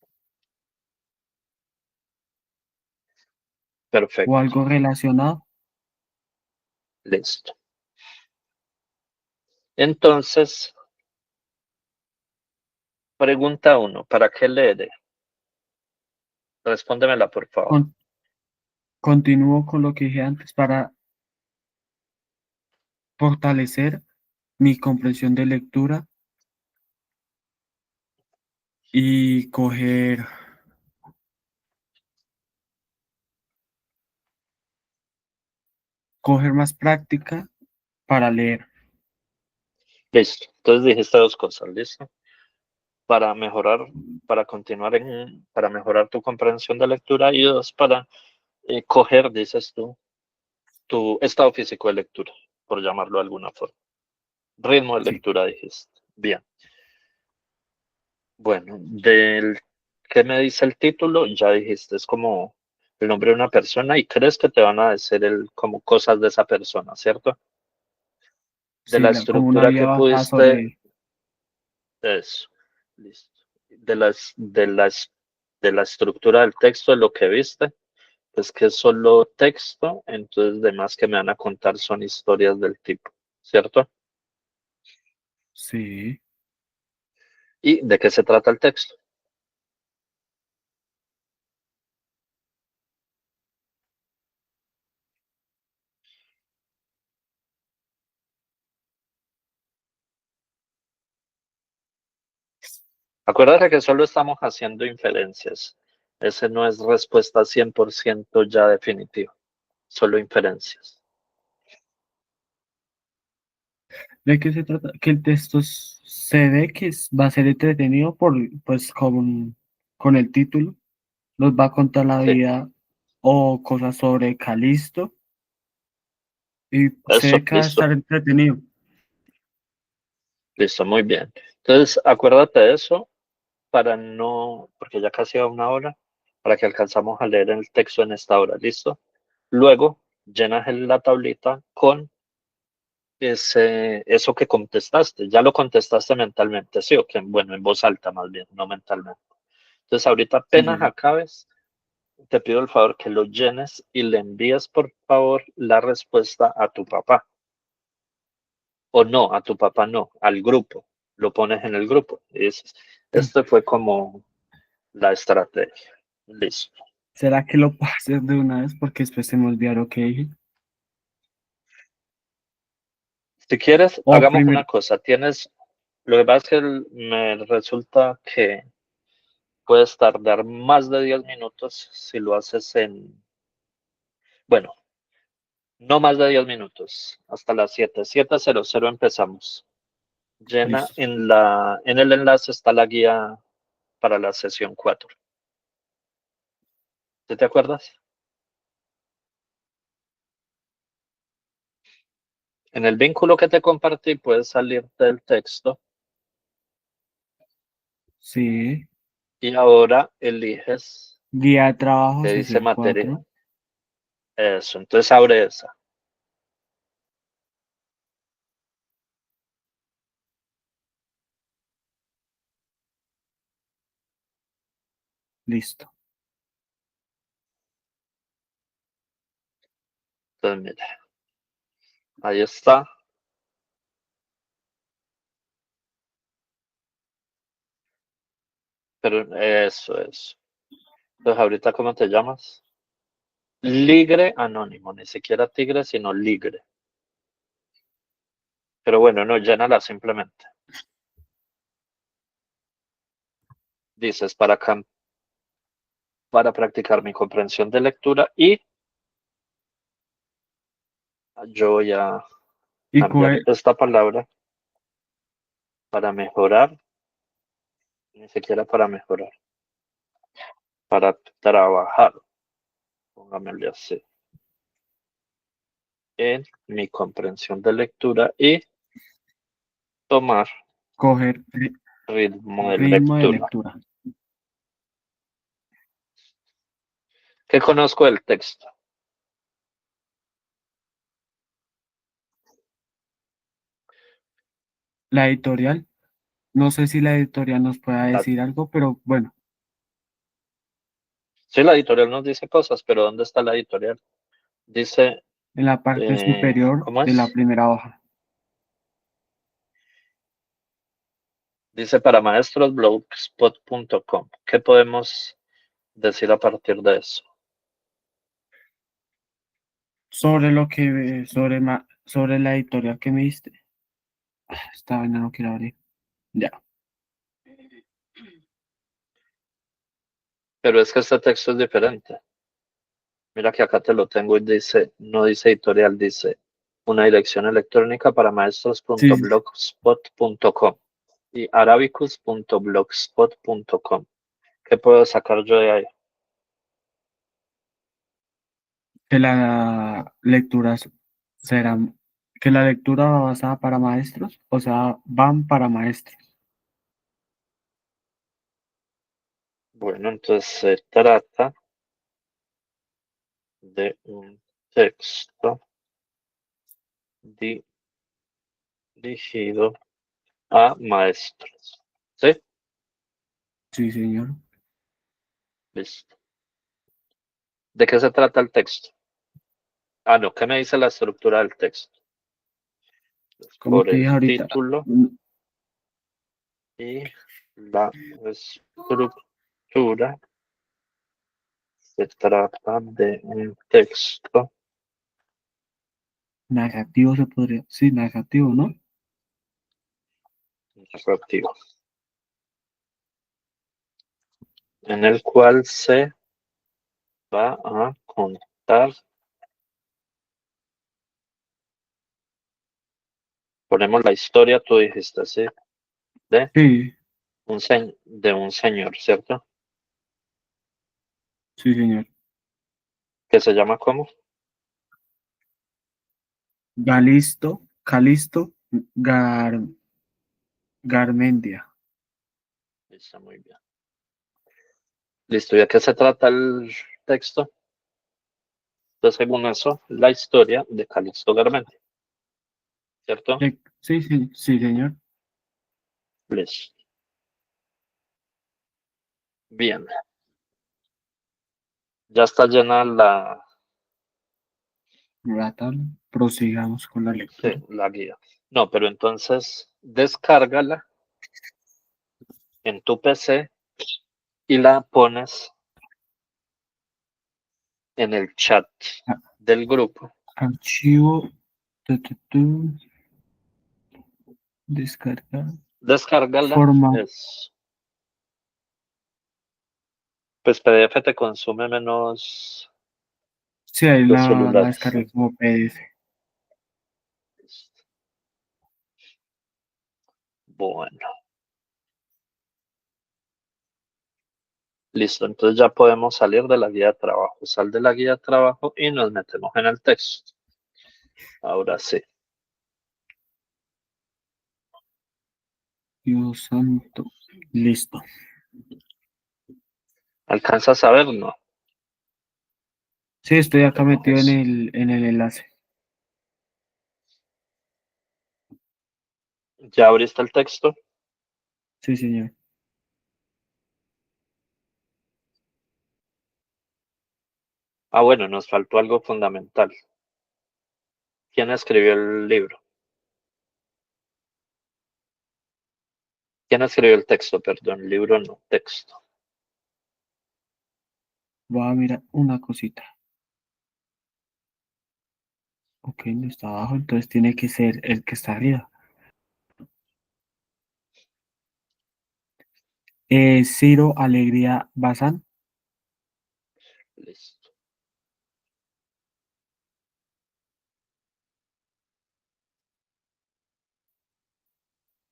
Perfecto, algo relacionado? listo. Entonces, pregunta uno, ¿para qué leeré? Respóndemela, por favor. Con- Continúo con lo que dije antes para fortalecer mi comprensión de lectura y coger más práctica para leer. Listo. Entonces dijiste dos cosas, ¿listo? Para mejorar, para mejorar tu comprensión de lectura y dos, para coger, dices tú, tu estado físico de lectura, por llamarlo de alguna forma. Ritmo de Sí, lectura, dijiste. Bien. Bueno, del ¿qué me dice el título? Ya dijiste, es como el nombre de una persona y crees que te van a decir como cosas de esa persona, ¿cierto? De sí, la como una estructura vida que basada pudiste, sobre eso, listo. De las de la estructura del texto, de lo que viste, es que es solo texto, entonces demás que me van a contar son historias del tipo, ¿cierto? Sí. ¿Y de qué se trata el texto? Acuérdate que solo estamos haciendo inferencias. Ese no es respuesta 100% ya definitiva, solo inferencias. ¿De qué se trata? Que el texto se ve que va a ser entretenido pues, con el título. Nos va a contar la Sí, vida o cosas sobre Calisto y se ve eso, que va a listo, estar entretenido. listo, muy bien. Entonces, acuérdate de eso para no, porque ya casi va una hora, para que alcanzamos a leer el texto en esta hora, ¿listo? Luego, llenas la tablita con eso que contestaste. Ya lo contestaste mentalmente, ¿sí o qué? Bueno, en voz alta más bien, no mentalmente. Entonces, ahorita Sí, apenas señor. acabes, te pido el favor que lo llenes y le envíes, por favor, la respuesta a tu papá. O no, a tu papá no, al grupo. Lo pones en el grupo. Y dices, este fue como la estrategia. Listo. ¿Será que lo puedo hacer de una vez? Porque después se me olvidó lo que dije. Si quieres, O hagamos primero, una cosa. Lo que pasa es que me resulta que puedes tardar más de 10 minutos si lo haces bueno, no más de 10 minutos, hasta las 7:00 empezamos. Llena listo. en el enlace está la guía para la sesión 4. ¿Sí te acuerdas? En el vínculo que te compartí puedes salir del texto Sí. y ahora eliges Guía de trabajo, que dice sesión materia. 4. Eso, entonces abre esa. Listo. Entonces mira, ahí está. Pero eso es. Entonces ahorita, ¿cómo te llamas? Ligre anónimo, ni siquiera tigre, sino ligre. Pero bueno, no, llénala simplemente. Dices para practicar mi comprensión de lectura y yo voy a Y cambiar esta palabra para mejorar, ni siquiera para mejorar, para trabajar, póngamele así, en mi comprensión de lectura y tomar coger ritmo de ritmo de lectura. lectura. ¿Qué conozco del texto? La editorial, no sé si la editorial nos pueda La, decir algo, pero bueno, sí, la editorial nos dice cosas, pero ¿dónde está la editorial? Dice, en la parte superior ¿cómo de la es? primera hoja, Dice para maestros blogspot.com. ¿Qué podemos decir a partir de eso? sobre lo que, sobre la editorial que me diste. Esta vaina no quiero abrir. Ya, Pero es que este texto es diferente. Mira que acá te lo tengo y dice, no dice editorial, dice una dirección electrónica para sí, maestros.blogspot.com y arabicus.blogspot.com. ¿Qué puedo sacar yo de ahí? que la lectura será, que la lectura va basada para maestros, o sea, van para maestros. Bueno, entonces se trata de un texto dirigido a maestros. ¿Sí? Sí, señor. Listo. ¿De qué se trata el texto? Ah, no, ¿qué me dice la estructura del texto? Pues, Como por te dije el ahorita, título y la estructura, se trata de un texto narrativo se podría, sí, narrativo, ¿no? narrativo, en el cual se va a contar, ponemos la historia, tú dijiste, sí, de Sí, de un señor, ¿cierto? sí, señor. Que se llama ¿cómo? Calisto, Garmendia. Está muy bien. Listo, ¿y a qué se trata el texto? Entonces, según eso, la historia de Calixto Garmendia, ¿cierto? Sí, sí, sí, señor. Listo. Bien, ya está llena Prosigamos con la sí, lectura. la guía. No, pero entonces descárgala en tu PC y la pones en el chat Ah, del grupo. archivo, tu, descargar, Descárgala, forma. pues PDF te consume menos Sí, ahí los la celulares. descargué como PDF. Bueno, listo. Entonces ya podemos salir de la guía de trabajo. Sal de la guía de trabajo y nos metemos en el texto. Ahora sí. Dios santo. Listo. ¿Alcanzas a ver? No. Sí, estoy No acá te metido enojes. en el enlace. ¿Ya abriste el texto? Sí, señor. Ah, bueno, nos faltó algo fundamental. ¿Quién escribió el libro? ¿Quién escribió el texto? Perdón, libro no, texto. Voy a mirar una cosita. Ok, no está abajo, entonces tiene que ser el que está arriba. Ciro Alegría Bazán. Listo.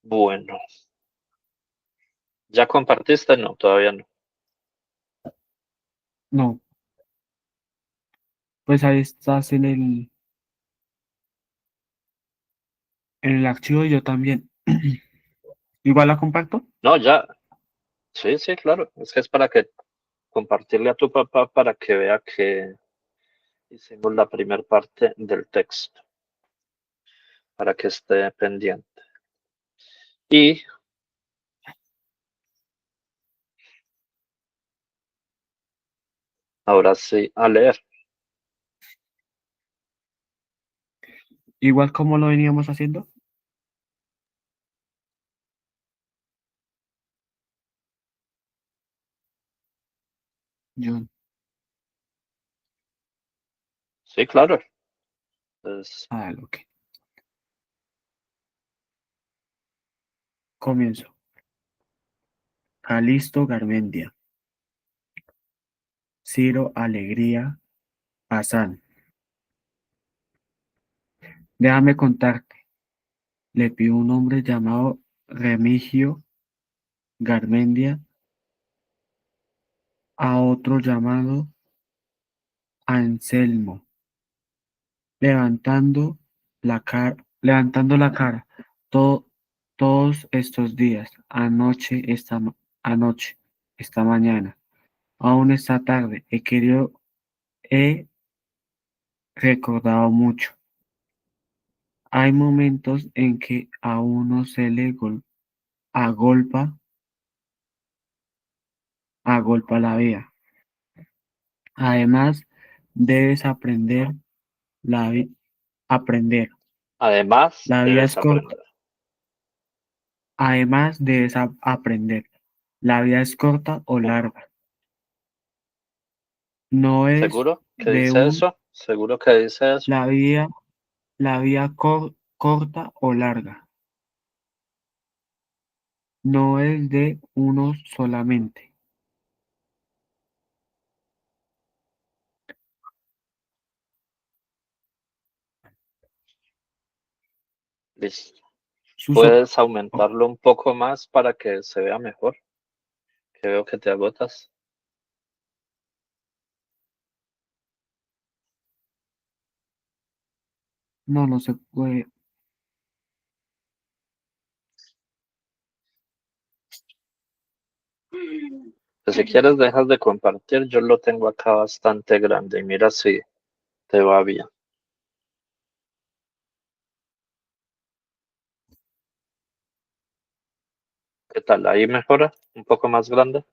Bueno, ¿ya compartiste? No, todavía no. No, pues ahí estás en el archivo y yo también. Igual la comparto. No, ya. Sí, sí, claro. Es que es para que compartirle a tu papá para que vea que hicimos la primera parte del texto, para que esté pendiente. Y ahora sí, a leer. Igual como lo veníamos haciendo. Yo, Sí, claro. Entonces, ok. Comienzo. Calisto Garmendia. Ciro Alegría Bazán. Déjame contarte. Le pidió un hombre llamado Remigio Garmendia a otro llamado Anselmo, levantando la cara to- todos estos días, anoche, esta mañana, aún esta tarde, he recordado mucho. Hay momentos en que a uno se le agolpa, agolpa la vida. Además, debes aprender. Además, La vida debes es corta. aprender. Además, debes aprender. La vida es corta o larga. No es ¿Seguro que de dice un, eso? ¿Seguro que dice eso? la vida, corta o larga. No es de uno solamente. Listo. Sus o- Puedes aumentarlo un poco más para que se vea mejor, que veo que te agotas. no, no se puede. Pues si quieres dejas de compartir, yo lo tengo acá bastante grande y mira si te va bien. ¿Qué tal? Ahí mejora, un poco más grande.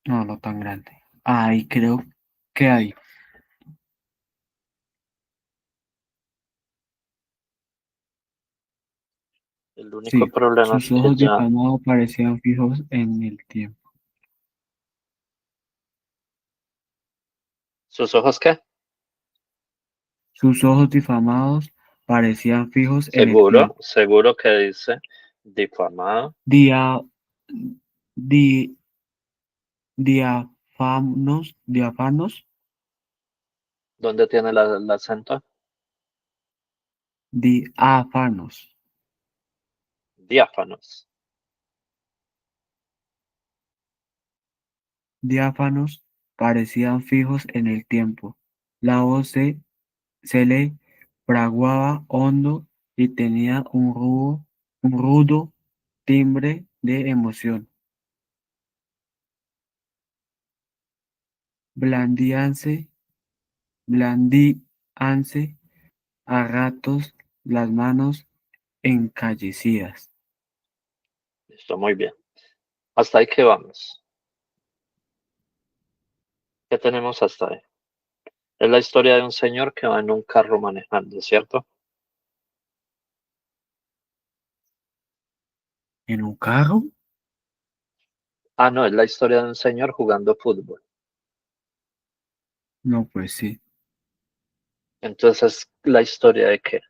No, no tan grande. Ahí creo que hay. El único Sí, problema es sus que ojos ya... difamados parecían fijos en el tiempo. ¿Sus ojos qué? Sus ojos difamados parecían fijos en el Seguro, tiempo. seguro que dice difamado. Dia, di, diáfanos, ¿Dónde tiene el acento? diáfanos, Diáfanos. diáfanos parecían fijos en el tiempo. La voz se le fraguaba hondo y tenía un rudo timbre de emoción. Blandíanse, blandíanse a ratos las manos encallecidas. Listo, muy bien. Hasta ahí que vamos. ¿Qué tenemos hasta ahí? Es la historia de un señor que va en un carro manejando, ¿cierto? ¿En un carro? Ah, no, es la historia de un señor jugando fútbol. No, pues sí. Entonces, ¿la historia de qué?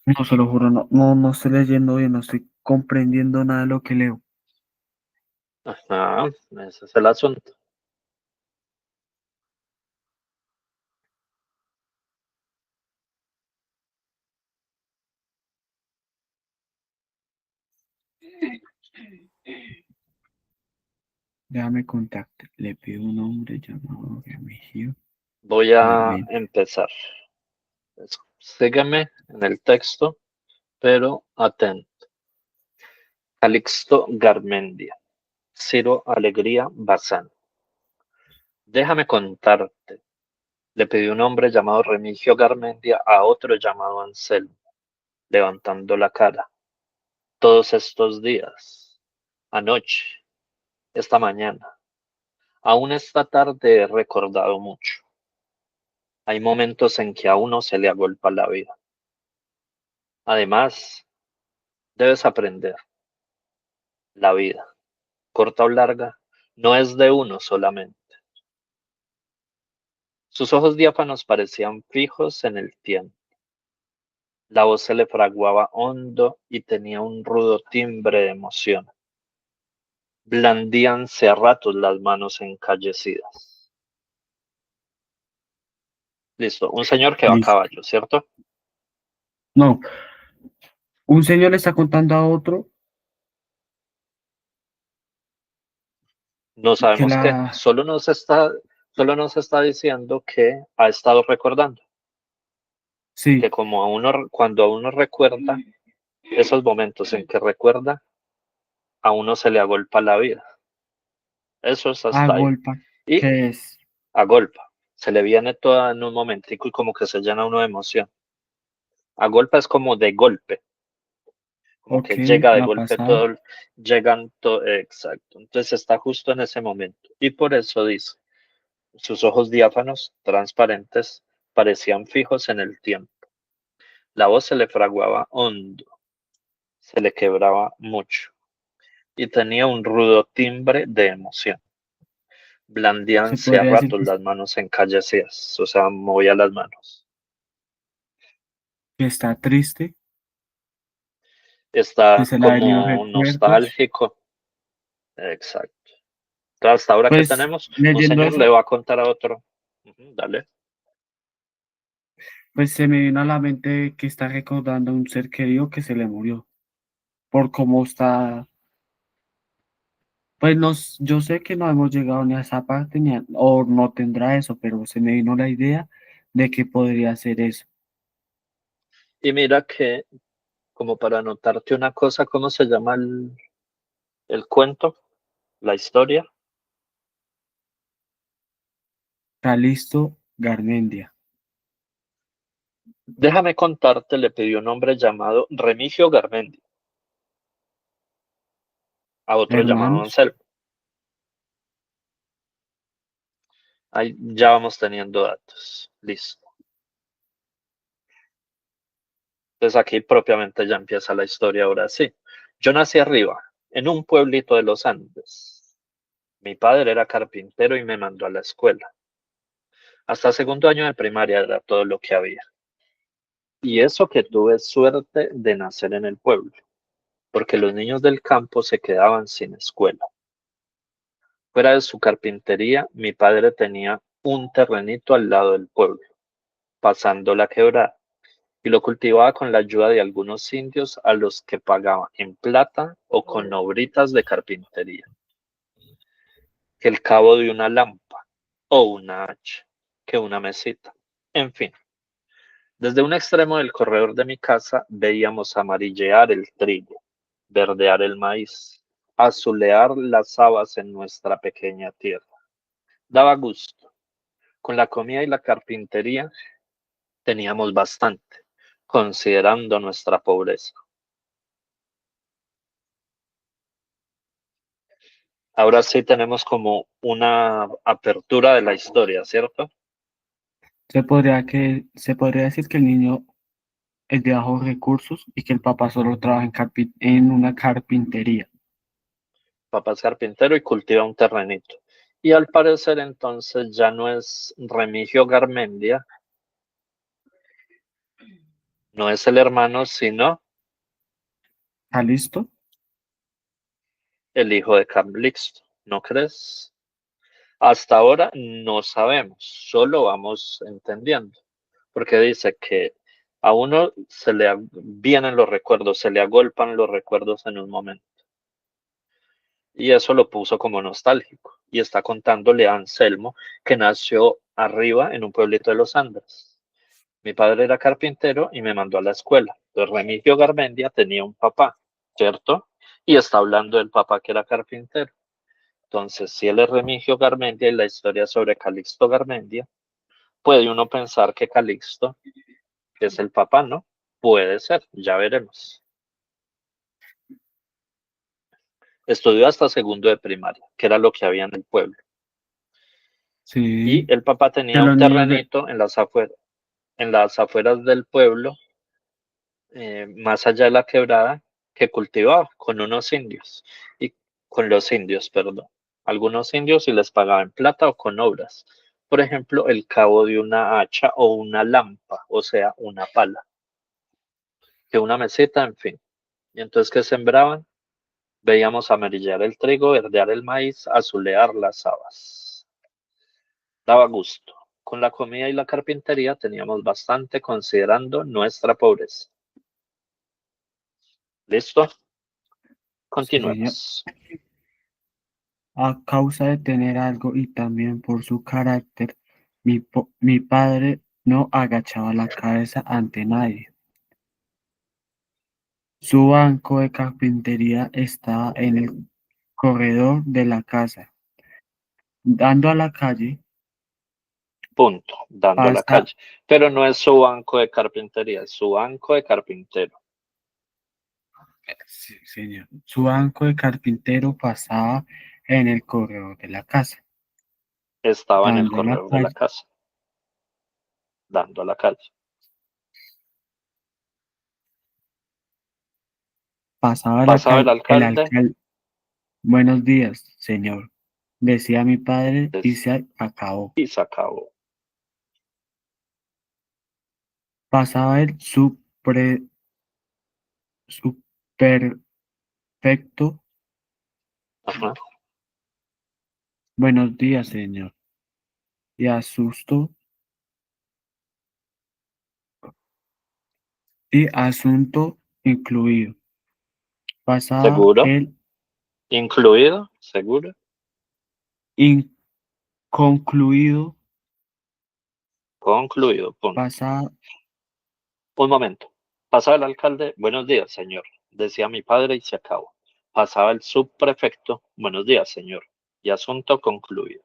No, se lo juro, no, no, no estoy leyendo bien, no estoy comprendiendo nada de lo que leo. Ajá, ese es el asunto. Déjame contacto. Le pido un hombre llamado Remigio Voy a Garmendia. empezar. Sígueme en el texto, pero atento. Calixto Garmendia. Ciro Alegría Bazán. Déjame contarte. Le pidió un hombre llamado Remigio Garmendia a otro llamado Anselmo, levantando la cara. Todos estos días, anoche, esta mañana, aún esta tarde he recordado mucho. Hay momentos en que a uno se le agolpa la vida. Además, debes aprender, la vida, corta o larga, no es de uno solamente. Sus ojos diáfanos parecían fijos en el tiempo. La voz se le fraguaba hondo y tenía un rudo timbre de emoción. Blandíanse a ratos las manos encallecidas. Listo, un señor que va a Listo. caballo, ¿cierto? No, un señor le está contando a otro No que sabemos qué, la... solo nos está diciendo que ha estado recordando, que Sí, como a uno, cuando a uno recuerda, esos momentos en que recuerda, a uno se le agolpa la vida. Eso es hasta ahí. agolpa, Y que es agolpa, se le viene toda en un momentico y como que se llena uno de emoción. Agolpa es como de golpe, como Ok, que llega de no ha golpe pasado. todo, exacto. Entonces está justo en ese momento. Y por eso dice, sus ojos diáfanos, transparentes, parecían fijos en el tiempo. La voz se le fraguaba hondo, se le quebraba mucho y tenía un rudo timbre de emoción. Se Blandíanse a podría decir ratos las manos encallecidas, o sea, movía las manos. que está triste, que Está se le ha venido como recuerdos. nostálgico, exacto. Hasta ahora que Pues tenemos, un leyendo señor le eso, va a contar a otro. Ujú, dale. pues se me vino a la mente que está recordando a un ser querido que se le murió. Por cómo está, pues yo sé que no hemos llegado ni a esa parte, o no tendrá eso, pero se me vino la idea de que podría ser eso. Y mira que, como para anotarte una cosa, ¿cómo se llama el cuento, la historia? Calisto Garmendia. Déjame contarte, le pidió un hombre llamado Remigio Garmendi a otro llamado Hermanos, Anselmo. Ahí ya vamos teniendo datos. Listo. Entonces aquí propiamente ya empieza la historia ahora sí. Yo nací arriba, en un pueblito de los Andes. Mi padre era carpintero y me mandó a la escuela. Hasta segundo año de primaria era todo lo que había. Y eso que tuve suerte de nacer en el pueblo, porque los niños del campo se quedaban sin escuela. Fuera de su carpintería, mi padre tenía un terrenito al lado del pueblo, pasando la quebrada, y lo cultivaba con la ayuda de algunos indios a los que pagaba en plata o con obritas de carpintería, que el cabo de una lámpara o una hacha, que una mesita. En fin, desde un extremo del corredor de mi casa veíamos amarillear el trigo, verdear el maíz, azulear las habas en nuestra pequeña tierra. Daba gusto. Con la comida y la carpintería teníamos bastante, considerando nuestra pobreza. Ahora sí tenemos como una apertura de la historia, ¿cierto? se podría decir que el niño es de bajos recursos y que el papá solo trabaja en una carpintería. Papá es carpintero y cultiva un terrenito. Y al parecer entonces ya no es Remigio Garmendia, no es el hermano, sino ¿Está listo? el hijo de Calixto, ¿no crees? Hasta ahora no sabemos, solo vamos entendiendo, porque dice que a uno vienen los recuerdos, se le agolpan los recuerdos en un momento. Y eso lo puso como nostálgico. Y está contándole a Anselmo que nació arriba en un pueblito de los Andes. Mi padre era carpintero y me mandó a la escuela. Entonces Remigio Garmendia tenía un papá, ¿cierto? Y está hablando del papá que era carpintero. Entonces, si él es Remigio Garmendia y la historia sobre Calixto Garmendia, puede uno pensar que Calixto es el papá, ¿no? Puede ser, ya veremos. Estudió hasta segundo de primaria, que era lo que había en el pueblo. Sí, Y el papá de tenía un los niños de... terrenito en las afueras del pueblo, más allá de la quebrada, que cultivaba con unos indios, y con los indios, perdón. Algunos indios y les pagaba en plata o con obras. Por ejemplo, el cabo de una hacha o una lampa, o sea, una pala, que una meseta, en fin. Y entonces, ¿qué sembraban? Veíamos amarillar el trigo, verdear el maíz, azulear las habas. Daba gusto. Con la comida y la carpintería teníamos bastante considerando nuestra pobreza. ¿Listo? Sí, señor. Continuemos. A causa de tener algo y también por su carácter, mi padre no agachaba la cabeza ante nadie. Su banco de carpintería estaba en el corredor de la casa, dando a la calle. Punto. Dando a la Pasa, calle. Pero no es su banco de carpintería, es su banco de carpintero. Sí, señor. Su banco de carpintero pasaba en el corredor de la casa, Estaba en el dando la corredor de la calle. casa, dando a la calle. Pasaba Pasaba el el alcalde alcalde. Buenos días, señor, decía mi padre y des- se acabó. y se acabó. Pasaba el superfecto. Ajá. Buenos días, señor. Y asunto incluido. Pasaba ¿Seguro? el ¿Incluido? ¿Seguro? inconcluido. Concluido. Punto. Pasaba, Un momento. Pasaba el alcalde, buenos días, señor. Decía mi padre y se acabó. Pasaba el subprefecto, buenos días, señor. Y asunto concluido.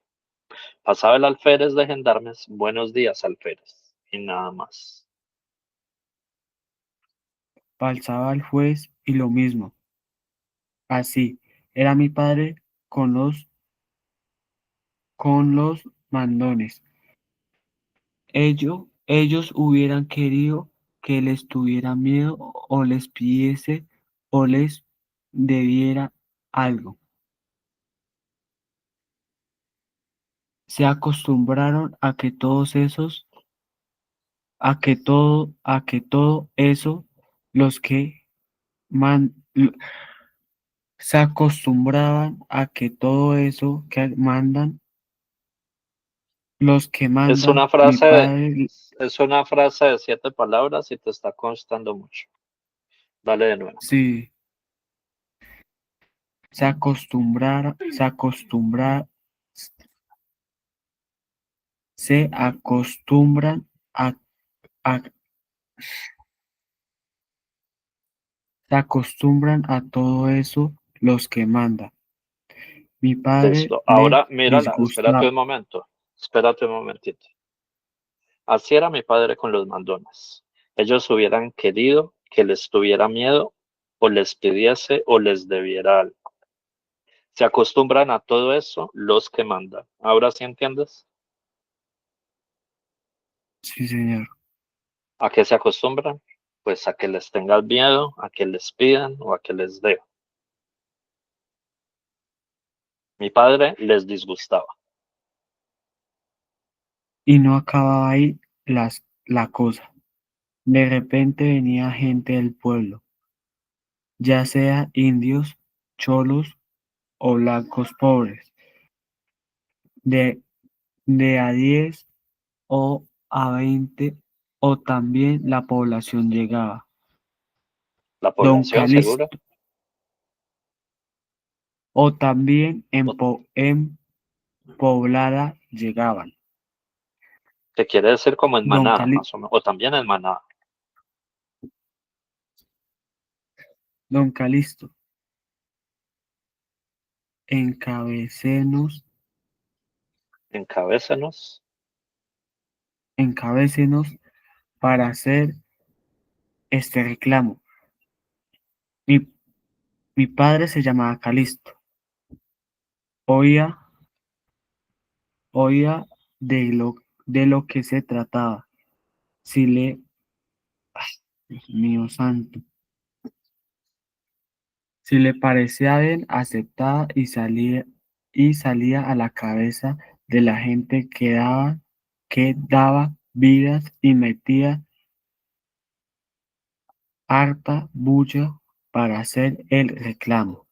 Pasaba el alférez de gendarmes, buenos días, alférez. Y nada más. pasaba el juez y lo mismo. Así era mi padre con los mandones. Ellos hubieran querido que les tuviera miedo o les pidiese o les debiera algo. Se acostumbraron a que todo eso, los que man- l- se acostumbraban a que todo eso que mandan, los que Es mandan, una mi frase, padre, es una frase de 7 palabras y te está costando mucho. Dale de nuevo. sí, se acostumbran a, a todo eso los que mandan. Mi padre Listo. le Ahora mírala, espérate disgusta. un momento. Espérate un momentito. Así era mi padre con los mandones. Ellos hubieran querido que les tuviera miedo o les pidiese o les debiera algo. Se acostumbran a todo eso los que mandan. ¿Ahora sí entiendes? Sí, señor. ¿A qué se acostumbran? Pues a que les tengan miedo, a que les pidan o a que les dé. Mi padre les disgustaba. Y no acababa ahí la cosa. De repente venía gente del pueblo, ya sea indios, cholos o blancos pobres, de, de a 10 o a 20, o también la población llegaba. La Don población, seguro. Calixto, o también O en Poblada llegaban. te quiere decir como en Don manada, Cali, más o menos. O también en manada. Don Calixto, encabecenos, Encabécenos. encabécenos para hacer este reclamo. Mi, mi padre se llamaba Calixto. Oía, oía de lo que se trataba. Si le, ay, Dios mío santo, si le parecía bien, aceptaba y salía a la cabeza de la gente que daba vidas y metía harta bulla para hacer el reclamo.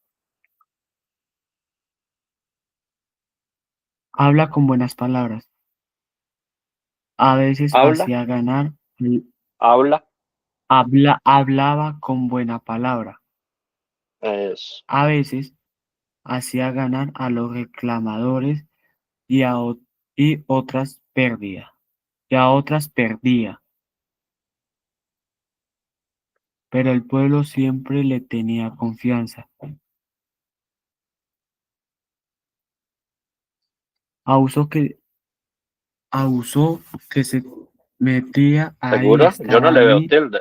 Habla con buenas palabras. A veces Habla, hacía ganar, habla. hablaba con buena palabra. Es, A veces hacía ganar a los reclamadores y otras perdía. Y a otras perdía. Pero el pueblo siempre le tenía confianza. Abusó que, abusó que se metía ahí, ¿seguro? Yo no estaba le veo ahí. tilde.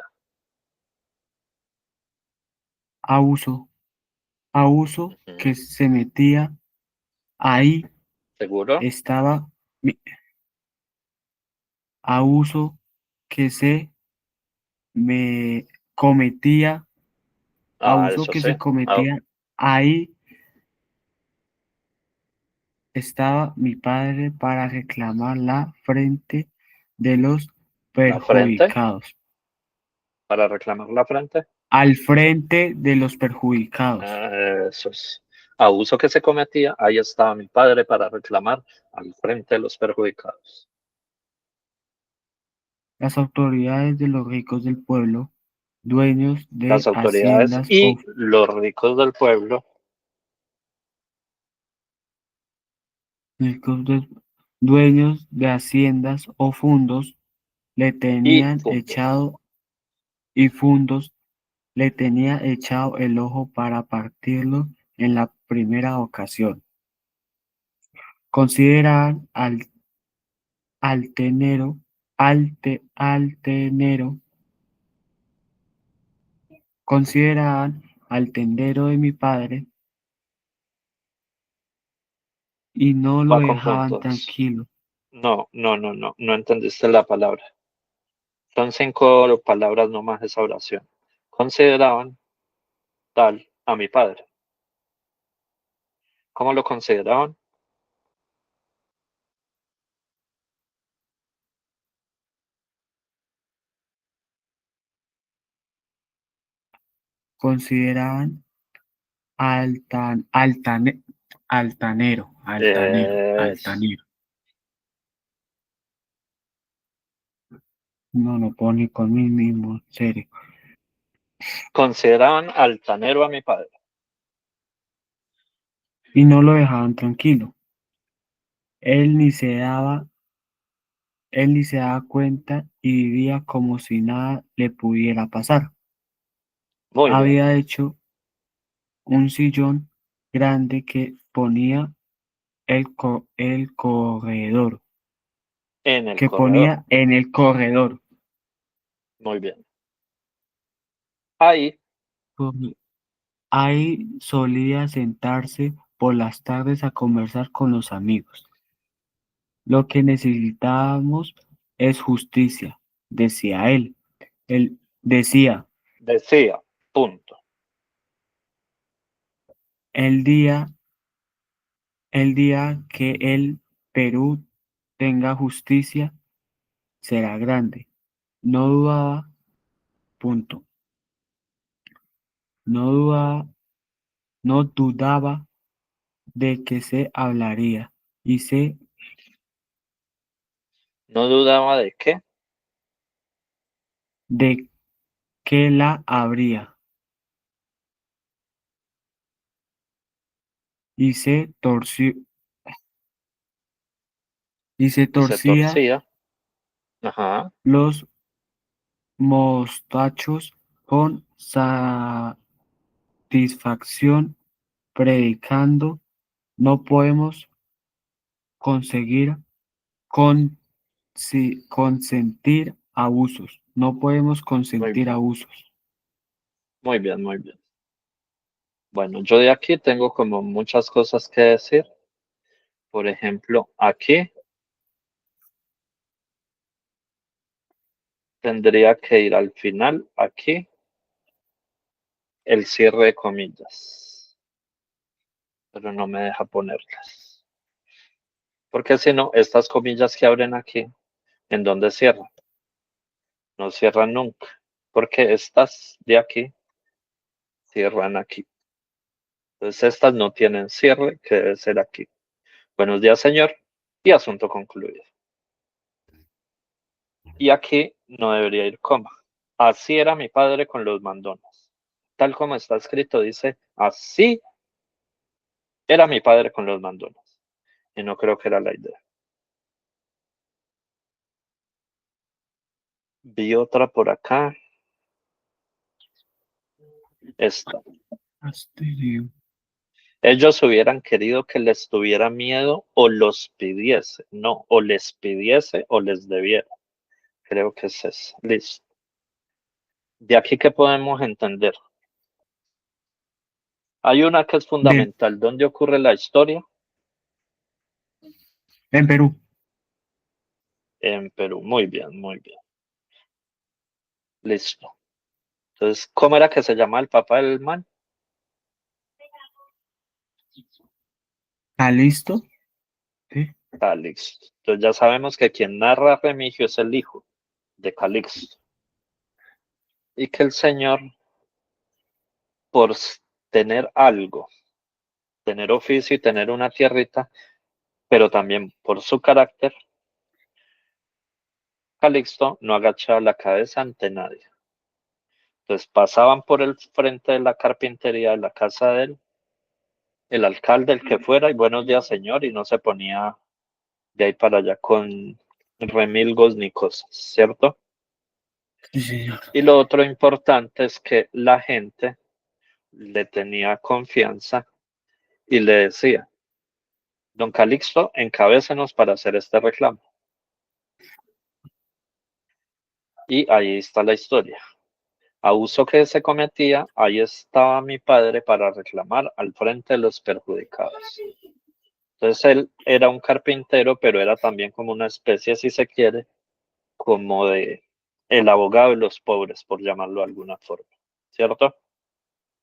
abuso, abuso que se metía ahí ¿Seguro? estaba abuso que se me cometía, Ah, abuso eso que sí. se Ah, cometía ahí estaba mi padre para reclamar la frente de los la frente, perjudicados. para reclamar la frente. Al frente de los perjudicados. Eso es. Abuso que se cometía, ahí estaba mi padre para reclamar al frente de los perjudicados. Las autoridades de los ricos del pueblo, dueños Las de autoridades haciendas o y los ricos del pueblo ricos de- dueños de haciendas o fundos le y tenían fundos. echado y fundos le tenía echado el ojo para partirlo en la primera ocasión. Consideraban altenero, altenero, consideraban al tendero de mi padre y no lo Va con dejaban puntos. tranquilo. No entendiste la palabra. Son 5 palabras nomás esa oración. Consideraban tal a mi padre. ¿Cómo lo consideraban? Consideraban altanero, Es, altanero. No, no puedo ni con mí mismo, en serio. consideraban altanero a mi padre. Y no lo dejaban tranquilo. Él ni se daba, él ni se daba cuenta y vivía como si nada le pudiera pasar. Muy bien. Había hecho un sillón grande que ponía el corredor, En el que corredor. ponía en el corredor. Muy bien. Ahí, Por- Ahí solía sentarse por las tardes a conversar con los amigos. Lo que necesitamos es justicia, decía él. Él decía, decía, punto. el día, el día que el Perú tenga justicia será grande. No dudaba, punto. No dudaba, no dudaba de que se hablaría y se No dudaba de qué. de que la habría y se Y se torcía torcía. Ajá. los mostachos con satisfacción predicando, no podemos conseguir consentir abusos, no podemos Muy consentir bien. abusos. Muy bien, muy bien. Bueno, yo de aquí tengo como muchas cosas que decir. Por ejemplo, aquí tendría que ir al final, aquí, el cierre de comillas, pero no me deja ponerlas. Porque si no, estas comillas que abren aquí, ¿en dónde cierran? No cierran nunca, porque estas de aquí cierran aquí. Entonces estas no tienen cierre, que debe ser aquí. Buenos días, señor, y asunto concluido. Y aquí no debería ir coma. Así era mi padre con los mandones. Tal como está escrito, dice, así era mi padre con los mandones. Y no creo que era la idea. Vi otra por acá. Esta. Asterio. Ellos hubieran querido que les tuviera miedo o los pidiese. No, o les pidiese o les debiera. Creo que es eso. Listo. De aquí que podemos entender. Hay una que es fundamental. ¿Dónde ocurre la historia? En Perú. En Perú. Muy bien, muy bien. Listo. Entonces, ¿cómo era que se llama el papá del man? ¿Listo? Sí. Calixto. Entonces ya sabemos que quien narra Remigio es el hijo de Calixto. Y que el señor, por tener algo, tener oficio y tener una tierrita, pero también por su carácter, Calixto no agachaba la cabeza ante nadie. Entonces pasaban por el frente de la carpintería de la casa de él, el alcalde, el que fuera, y buenos días, señor, y no se ponía de ahí para allá con remilgos ni cosas, ¿cierto? Sí, señor. Y lo otro importante es que la gente le tenía confianza y le decía, don Calixto, encabécenos para hacer este reclamo. Y ahí está la historia. Abuso que se cometía, ahí estaba mi padre para reclamar al frente de los perjudicados. Entonces él era un carpintero, pero era también como una especie, si se quiere, como de el abogado de los pobres, por llamarlo de alguna forma, ¿cierto?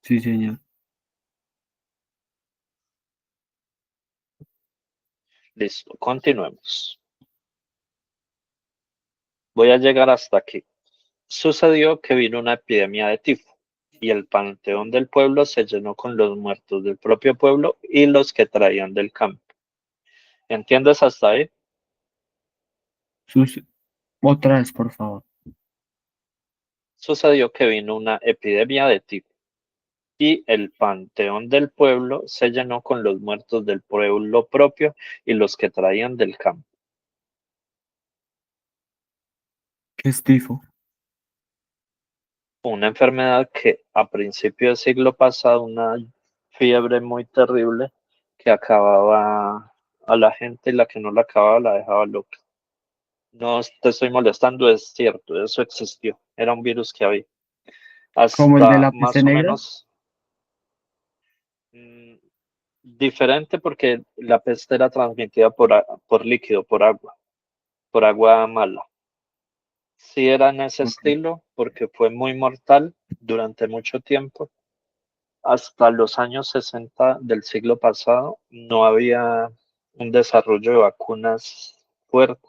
Sí, señor. Listo, continuemos. Voy a llegar hasta aquí. Sucedió que vino una epidemia de tifo y el panteón del pueblo se llenó con los muertos del propio pueblo y los que traían del campo. ¿Entiendes hasta ahí? Sus- Otra vez, por favor. Sucedió que vino una epidemia de tifo y el panteón del pueblo se llenó con los muertos del pueblo propio y los que traían del campo. ¿Qué es tifo? Una enfermedad que a principios del siglo pasado, una fiebre muy terrible que acababa a la gente y la que no la acababa la dejaba loca. No te estoy molestando, es cierto, eso existió, era un virus que había. ¿Como el de Hasta la peste más o negra? menos mm, diferente porque la peste era transmitida por líquido, por agua mala. Sí era en ese Ok. estilo porque fue muy mortal durante mucho tiempo. Hasta los años 60 del siglo pasado no había un desarrollo de vacunas fuerte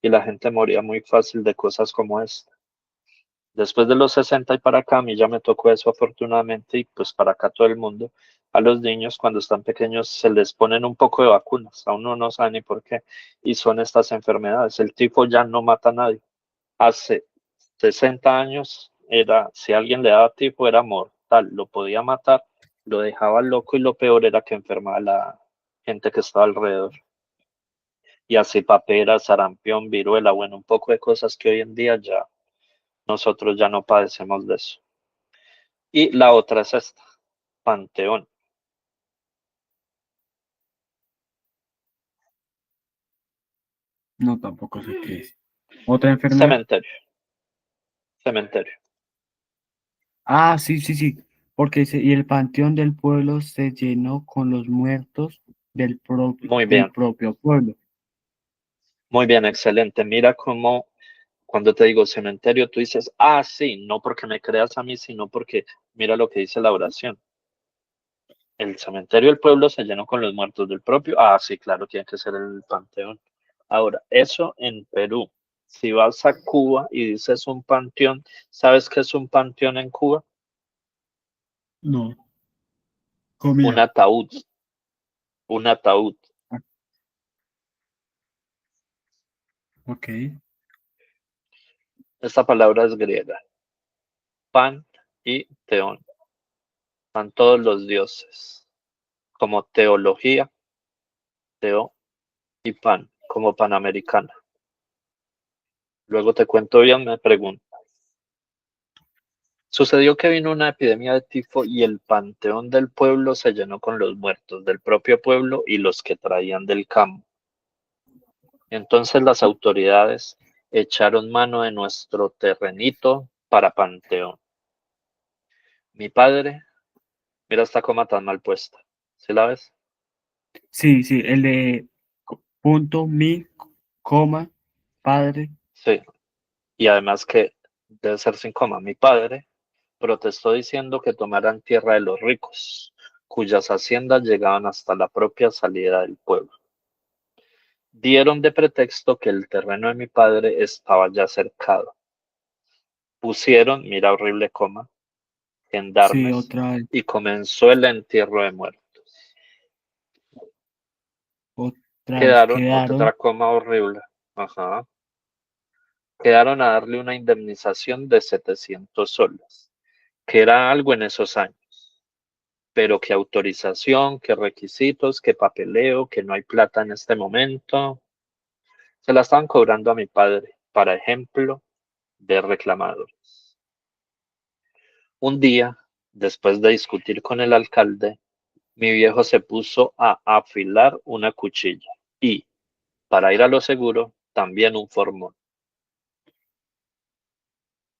y la gente moría muy fácil de cosas como esta. Después de los 60 y para acá, a mí ya me tocó eso afortunadamente y pues para acá todo el mundo, a los niños cuando están pequeños se les ponen un poco de vacunas, aún uno no sabe ni por qué, y son estas enfermedades. El tifo ya no mata a nadie. Hace 60 años era, si alguien le daba tifo era mortal, lo podía matar, lo dejaba loco y lo peor era que enfermaba a la gente que estaba alrededor. Y así papera, sarampión, viruela, bueno, un poco de cosas que hoy en día ya nosotros ya no padecemos de eso. Y la otra es esta, panteón, No, tampoco sé qué es. ¿Otra enfermedad? cementerio, cementerio. Sí, sí, sí. Porque y el panteón del pueblo se llenó con los muertos del Bien, propio pueblo. muy bien, excelente. Mira cómo cuando te digo cementerio, tú dices, sí, no porque me creas a mí, sino porque mira lo que dice la oración. El cementerio del pueblo se llenó con los muertos del propio. Sí, claro, tiene que ser el panteón. Ahora, eso en Perú. Si vas a Cuba y dices un panteón, ¿sabes qué es un panteón en Cuba? No, Un comida. ataúd, un ataúd. Ah, ok. Esta palabra es griega. Pan y teón. Están todos los dioses. Como teología, teo y pan, como panamericana. Luego te cuento bien, me pregunto. Sucedió que vino una epidemia de tifo y el panteón del pueblo se llenó con los muertos del propio pueblo y los que traían del campo. Entonces las autoridades echaron mano de nuestro terrenito para panteón. Mi padre Mira esta coma tan mal puesta. ¿Sí la ves? Sí, sí, el de punto, mi, coma, padre. Sí. Y además que debe ser sin coma. Mi padre protestó diciendo que tomaran tierra de los ricos, cuyas haciendas llegaban hasta la propia salida del pueblo. Dieron de pretexto que el terreno de mi padre estaba ya cercado. Pusieron, mira horrible coma, Sí, gendarmes otra vez, y comenzó el entierro de muertos. otra vez Quedaron, quedaron. otra coma horrible. Ajá. Quedaron a darle una indemnización de 700 soles, que era algo en esos años, pero que autorización, que requisitos, que papeleo, que no hay plata en este momento, se la estaban cobrando a mi padre, para ejemplo, de reclamador. Un día, después de discutir con el alcalde, mi viejo se puso a afilar una cuchilla y, para ir a lo seguro, también un formón.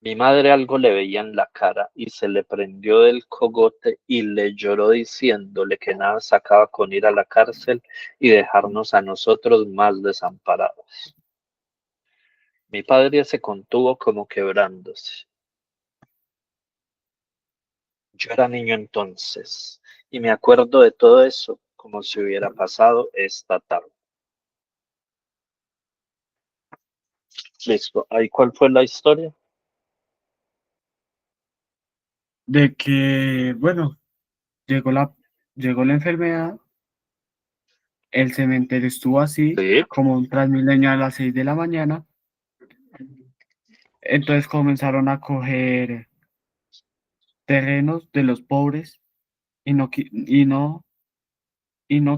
Mi madre algo le veía en la cara y se le prendió del cogote y le lloró diciéndole que nada sacaba con ir a la cárcel y dejarnos a nosotros más desamparados. Mi padre se contuvo como quebrándose. Yo era niño entonces y me acuerdo de todo eso como si hubiera pasado esta tarde. Listo. ¿Ahí cuál fue la historia? De que, bueno, llegó llegó la enfermedad, el cementerio estuvo así, Sí. como un Transmilenio a las 6 de la mañana. Entonces comenzaron a coger terrenos de los pobres y no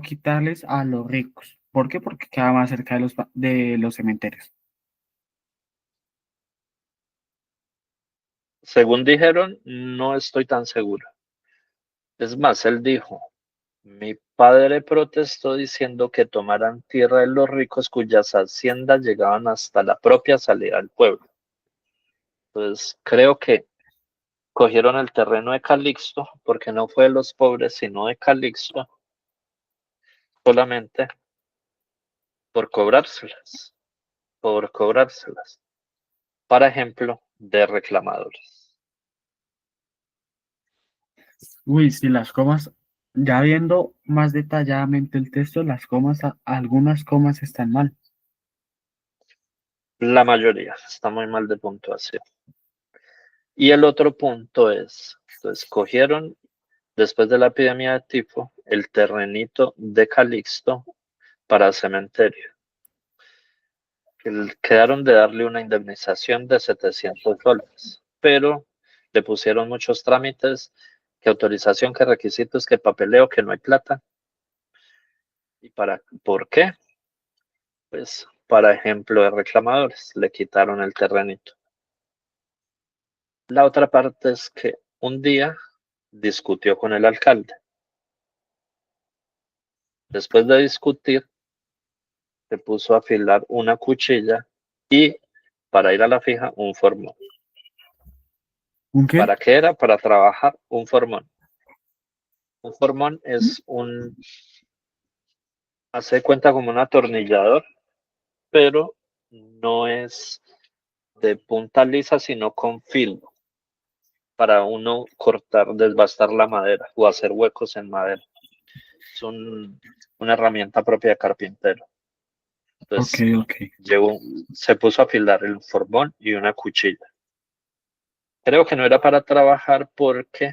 quitarles a los ricos. ¿Por qué? Porque quedaba más cerca de de los cementerios. Según dijeron, no estoy tan seguro. Es más, él dijo, mi padre protestó diciendo que tomaran tierra de los ricos cuyas haciendas llegaban hasta la propia salida del pueblo. Entonces, creo que cogieron el terreno de Calixto, porque no fue de los pobres, sino de Calixto, solamente por cobrárselas, por cobrárselas. Para ejemplo, de reclamadores. Uy, si las comas, ya viendo más detalladamente el texto, las comas, algunas comas están mal. La mayoría está muy mal de puntuación. Y el otro punto es, entonces cogieron, después de la epidemia de tifo, el terrenito de Calixto para cementerio. Quedaron de darle una indemnización de 700 dólares, pero le pusieron muchos trámites, que autorización, que requisitos, que papeleo, que no hay plata. ¿Por qué? Pues, para ejemplo de reclamadores, le quitaron el terrenito. La otra parte es que un día discutió con el alcalde. Después de discutir, se puso a afilar una cuchilla y, para ir a la fija, un formón. ¿Un qué? ¿Para qué era? Para trabajar un formón. Un formón es hace de cuenta como un atornillador, pero no es de punta lisa, sino con filo, para uno cortar, desbastar la madera o hacer huecos en madera. Es una herramienta propia de carpintero. Ok, Entonces, ok. se puso a afilar el formón y una cuchilla. Creo que no era para trabajar porque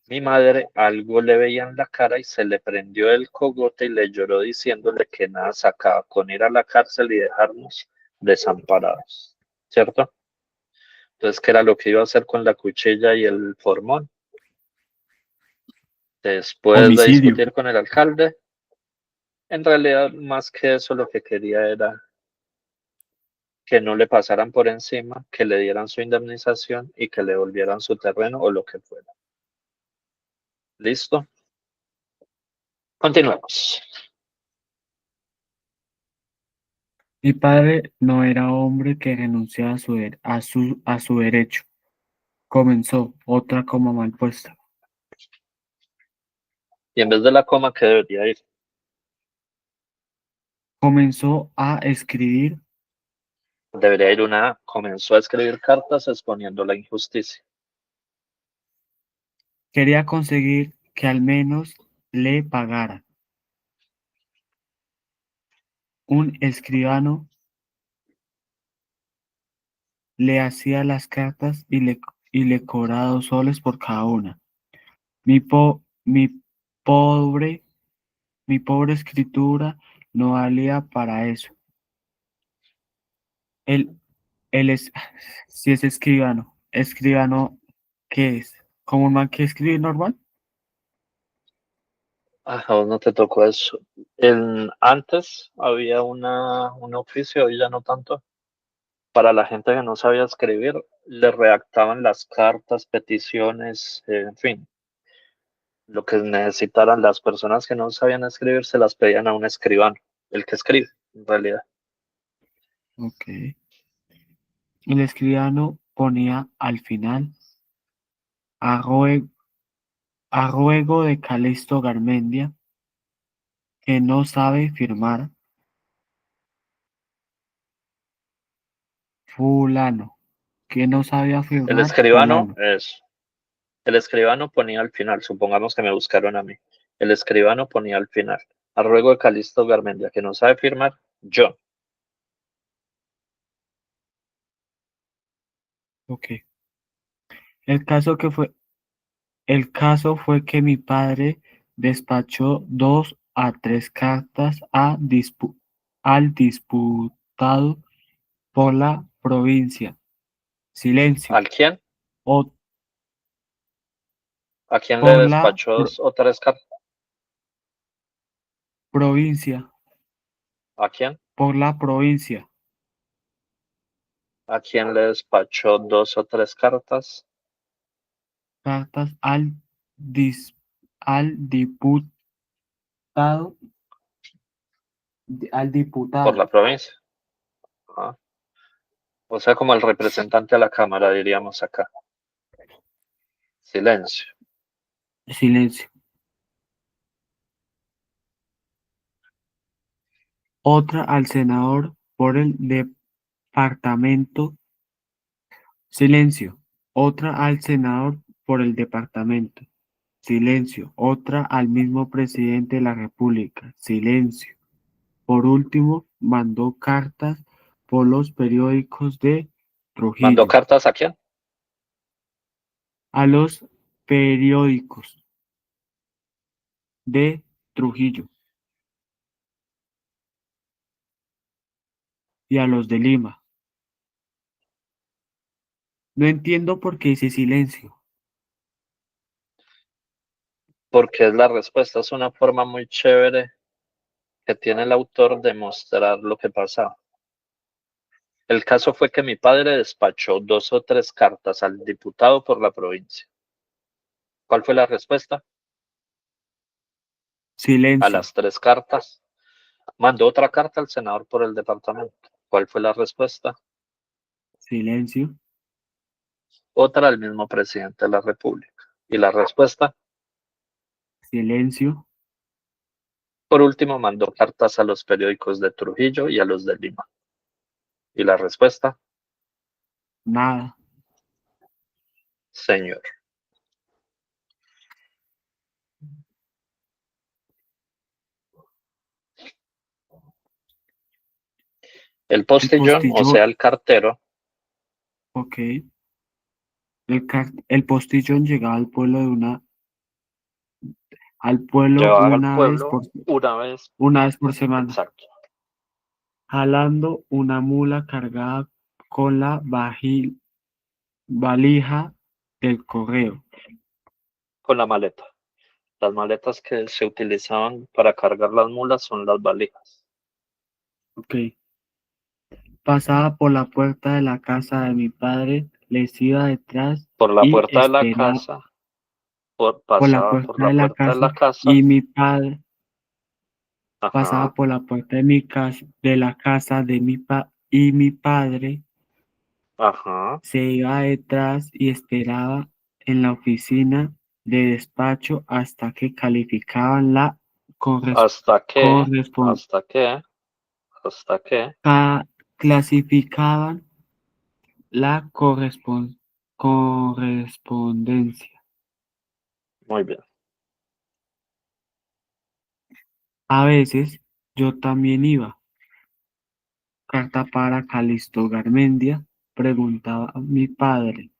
mi madre algo le veía en la cara y se le prendió el cogote y le lloró diciéndole que nada sacaba con ir a la cárcel y dejarnos desamparados, ¿cierto? Entonces, ¿qué era lo que iba a hacer con la cuchilla y el formón? Después de Homicidio. discutir con el alcalde, en realidad más que eso lo que quería era que no le pasaran por encima, que le dieran su indemnización y que le volvieran su terreno o lo que fuera. ¿Listo? Continuemos. Mi padre no era hombre que renunciara a su derecho. Comenzó otra coma mal puesta. Y en vez de la coma, ¿qué debería ir? Comenzó a escribir. Debería ir una A. Comenzó a escribir cartas exponiendo la injusticia. Quería conseguir que al menos le pagara. Un escribano le hacía las cartas y le cobraba 2 soles por cada una. Mi, po- mi pobre, mi pobre escritura no valía para eso. Él, él es, si es escribano, ¿qué es? ¿Como un man que escribe normal? Ah, a vos no te tocó eso. Antes había un oficio, hoy ya no tanto. Para la gente que no sabía escribir, le redactaban las cartas, peticiones, en fin, lo que necesitaran las personas que no sabían escribir, se las pedían a un escribano, el que escribe, en realidad. Ok. El escribano ponía al final a ruego de Calixto Garmendia, que no sabe firmar, fulano, que no sabía El firmar, escribano fulano. es, el escribano ponía al final, supongamos que me buscaron a mí. El escribano ponía al final, a ruego de Calixto Garmendia, que no sabe firmar, yo. Ok. El caso que fue, el caso fue que mi padre despachó 2 a 3 cartas al disputado por la provincia. Silencio. ¿Al quién? O ¿A quién le por la despachó 2 o 3 cartas? provincia. ¿A quién? Por la provincia. ¿A quién le despachó 2 o 3 cartas? Cartas al diputado. Al Por diputado. la provincia. Ah, o sea, como el representante a la Cámara, diríamos acá. Silencio. Silencio. Otra al senador por el departamento. Silencio. Otra al senador por el departamento. Silencio. Otra al mismo presidente de la República. Silencio. Por último, mandó cartas por los periódicos de ¿Mandó Trujillo. cartas a quién? A los periódicos de Trujillo y a los de Lima. No entiendo por qué dice silencio. Porque es la respuesta. Es una forma muy chévere que tiene el autor de mostrar lo que pasaba. El caso fue que mi padre despachó 2 o 3 cartas al diputado por la provincia. ¿Cuál fue la respuesta? A Silencio. las 3 cartas. Mandó otra carta al senador por el departamento. ¿Cuál fue la respuesta? Silencio. Otra al mismo presidente de la República. Y la respuesta, Silencio. por último, mandó cartas a los periódicos de Trujillo y a los de Lima. Y la respuesta, Nada. señor. El El postillón, o postillón. sea, el cartero, Ok. El postillón llegaba al pueblo llevaba al pueblo una vez, una vez por semana, exacto, jalando una mula cargada con la valija del correo. con la maleta. Las maletas que se utilizaban para cargar las mulas son las valijas. Ok. Pasaba por la puerta de la casa de mi padre, les iba detrás Por la y puerta de la esperaba casa, por la pasaba por puerta la de la puerta de casa la casa, y mi padre pasaba ajá, por la puerta de de la casa de y mi padre ajá, se iba detrás y esperaba en la oficina de despacho hasta que calificaban la Hasta que, correspon- hasta que, hasta que. clasificaban la correspondencia. Muy bien. A veces yo también iba. Carta para Calixto Garmendia, preguntaba mi padre.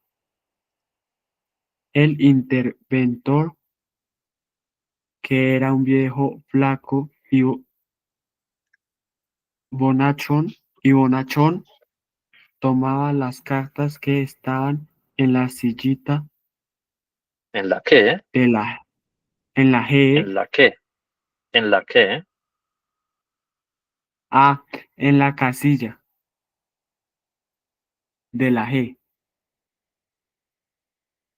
El interventor, que era un viejo flaco bonachón, tomaba las cartas que estaban en la sillita ¿En la que? de en la G, ¿En la que? ¿En la que? en la casilla de la G.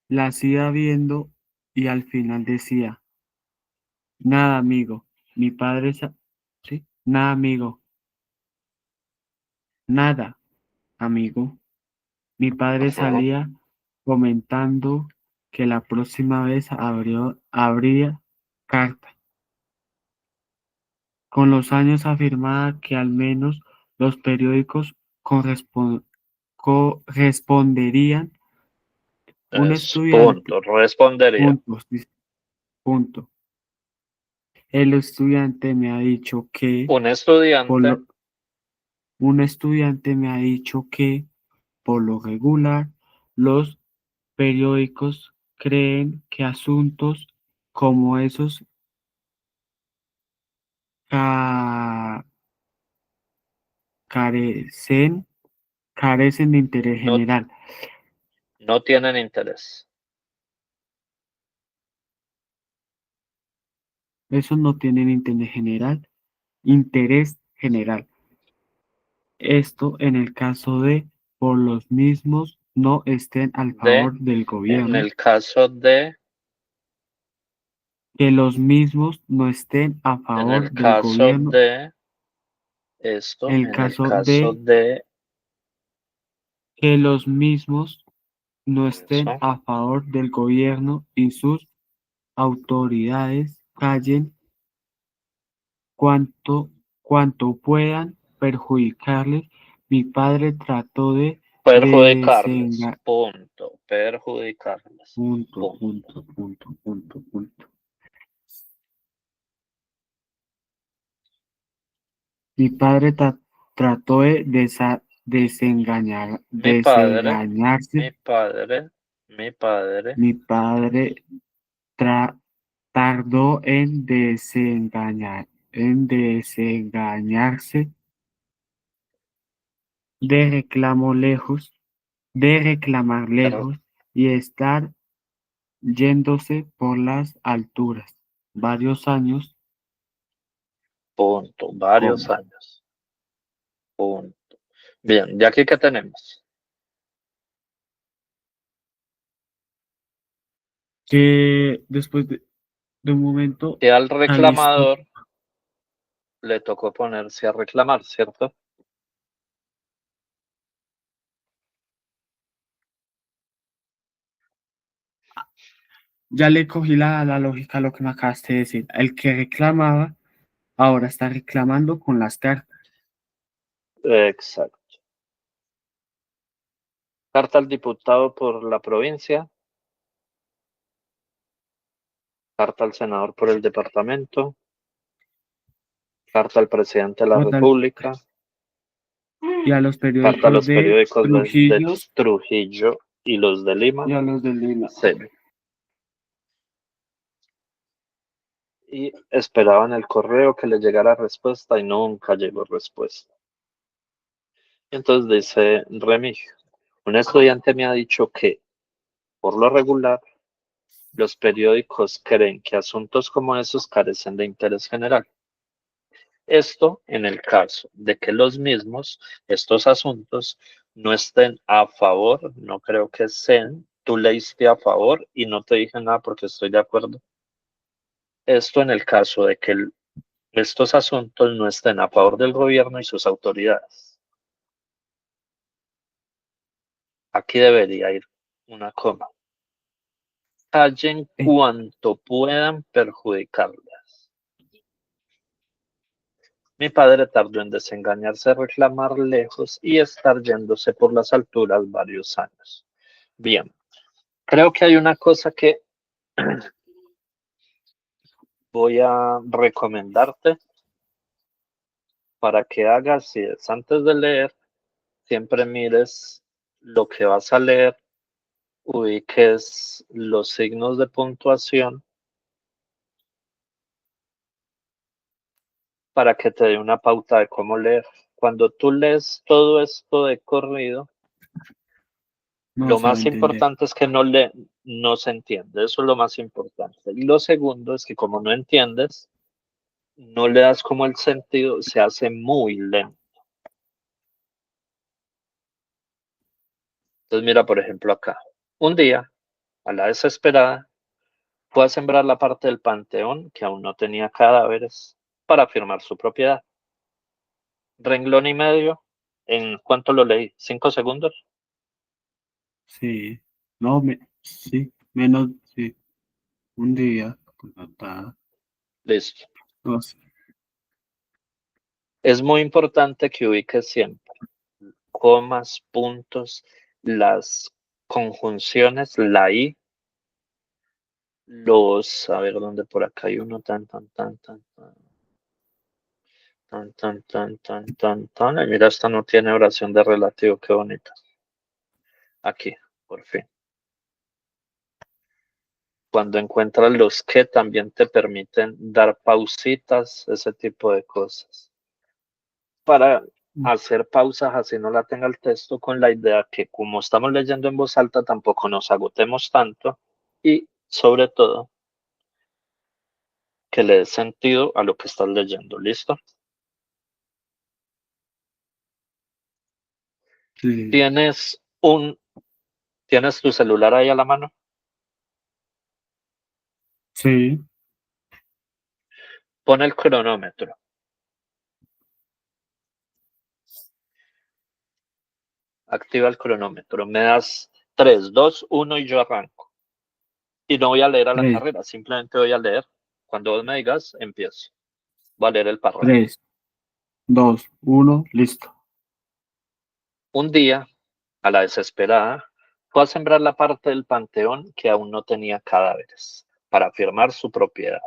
Las iba viendo y al final decía, nada amigo, mi padre, ¿sí? Nada amigo, nada amigo. Mi padre Ujú. salía comentando que la próxima vez habría carta. Con los años afirmaba que al menos los periódicos corresponderían. Un Es estudiante, punto. Respondería. punto, sí, punto. El estudiante me ha dicho que, Un por estudiante. lo- un estudiante me ha dicho que, por lo regular, los periódicos creen que asuntos como esos ca- carecen, carecen de interés No, general. no tienen interés. Esos no tienen interés general. Esto en el caso de por los mismos no estén al De, favor del en gobierno, el caso de, que los mismos no estén a en favor el del caso gobierno, de esto, en el en el caso caso de de que los mismos no estén eso. a favor del gobierno y sus autoridades callen cuanto, cuanto puedan perjudicarles. Mi padre trató de Perjudicarles. Punto. Perjudicarles. punto, Punto. punto, punto, punto, punto. Mi padre trató de Mi padre, desengañarse. mi padre, mi padre. Mi padre tra- tardó en desengañarse de reclamo lejos, de reclamar Pero, lejos y estar yéndose por las alturas. Varios años, punto. Varios coma. años. Punto. Bien, ¿y aquí qué tenemos? Que después de un momento, Que al Calisto, reclamador le tocó ponerse a reclamar, ¿cierto? ya le cogí la lógica a lo que me acabaste de decir. El que reclamaba, ahora está reclamando con las cartas. Exacto. Carta al diputado por la provincia, carta al senador por el departamento, carta al presidente de la Total, República, y a los carta a periódicos los de periódicos de Trujillo Trujillo y los de Lima, y a los de Lima. sí, y esperaban el correo que le llegara respuesta y nunca llegó respuesta. Entonces dice Remigio, un estudiante me ha dicho que, por lo regular, los periódicos creen que asuntos como esos carecen de interés general. Esto en el caso de que los mismos, estos asuntos, no estén a favor, no creo que estén, tú leíste a favor y no te dije nada porque estoy de acuerdo. Esto en el caso de que estos asuntos no estén a favor del gobierno y sus autoridades. Aquí debería ir una coma. callen Eh, cuanto puedan perjudicarlas. Mi padre tardó en desengañarse, reclamar lejos y estar yéndose por las alturas varios años. Bien, creo que hay una cosa que voy a recomendarte para que hagas, y es antes de leer, siempre mires lo que vas a leer, ubiques los signos de puntuación para que te dé una pauta de cómo leer. Cuando tú lees todo esto de corrido, no lo se va a más entender. importante es que no se entiende, eso es lo más importante. Y lo segundo es que como no entiendes, no le das como el sentido, se hace muy lento. Entonces mira, por ejemplo, acá. Un día, a la desesperada, fue a sembrar la parte del panteón que aún no tenía cadáveres para firmar su propiedad. Renglón y medio. ¿En cuánto lo leí? ¿5 segundos? Sí, no, sí, menos, sí, un día, Listo. no sé, Es muy importante que ubiques siempre comas, puntos, las conjunciones, la i, a ver dónde por acá hay uno, tan. Ay, mira, esta no tiene oración de relativo, qué bonita. Aquí, por fin. Cuando encuentras los que también te permiten dar pausitas, ese tipo de cosas. Para hacer pausas así no la tenga el texto con la idea que como estamos leyendo en voz alta tampoco nos agotemos tanto y sobre todo que le dé sentido a lo que estás leyendo. ¿Listo? sí, ¿Tienes tienes tu celular ahí a la mano? sí, Pon el cronómetro. Activa el cronómetro. Me das 3, 2, 1 y yo arranco. Y no voy a leer a la tres, carrera, simplemente voy a leer. Cuando vos me digas, empiezo. Voy a leer el párrafo. 3, 2, 1, listo. Un día, a la desesperada, fue a sembrar la parte del panteón que aún no tenía cadáveres, para firmar su propiedad.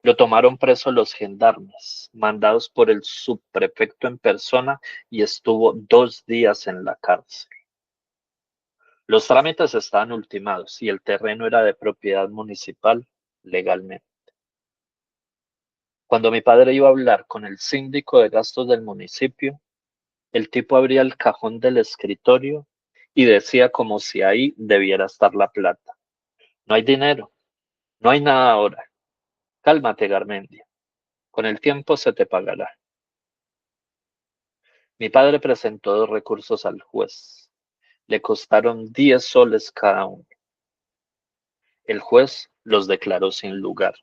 Lo tomaron preso los gendarmes, mandados por el subprefecto en persona, y estuvo 2 días en la cárcel. Los trámites estaban ultimados y el terreno era de propiedad municipal legalmente. Cuando mi padre iba a hablar con el síndico de gastos del municipio, el tipo abría el cajón del escritorio y decía como si ahí debiera estar la plata. No hay dinero, no hay nada ahora. Cálmate, Garmendia. Con el tiempo se te pagará. Mi padre presentó 2 recursos al juez. Le costaron 10 soles cada uno. El juez los declaró sin lugar.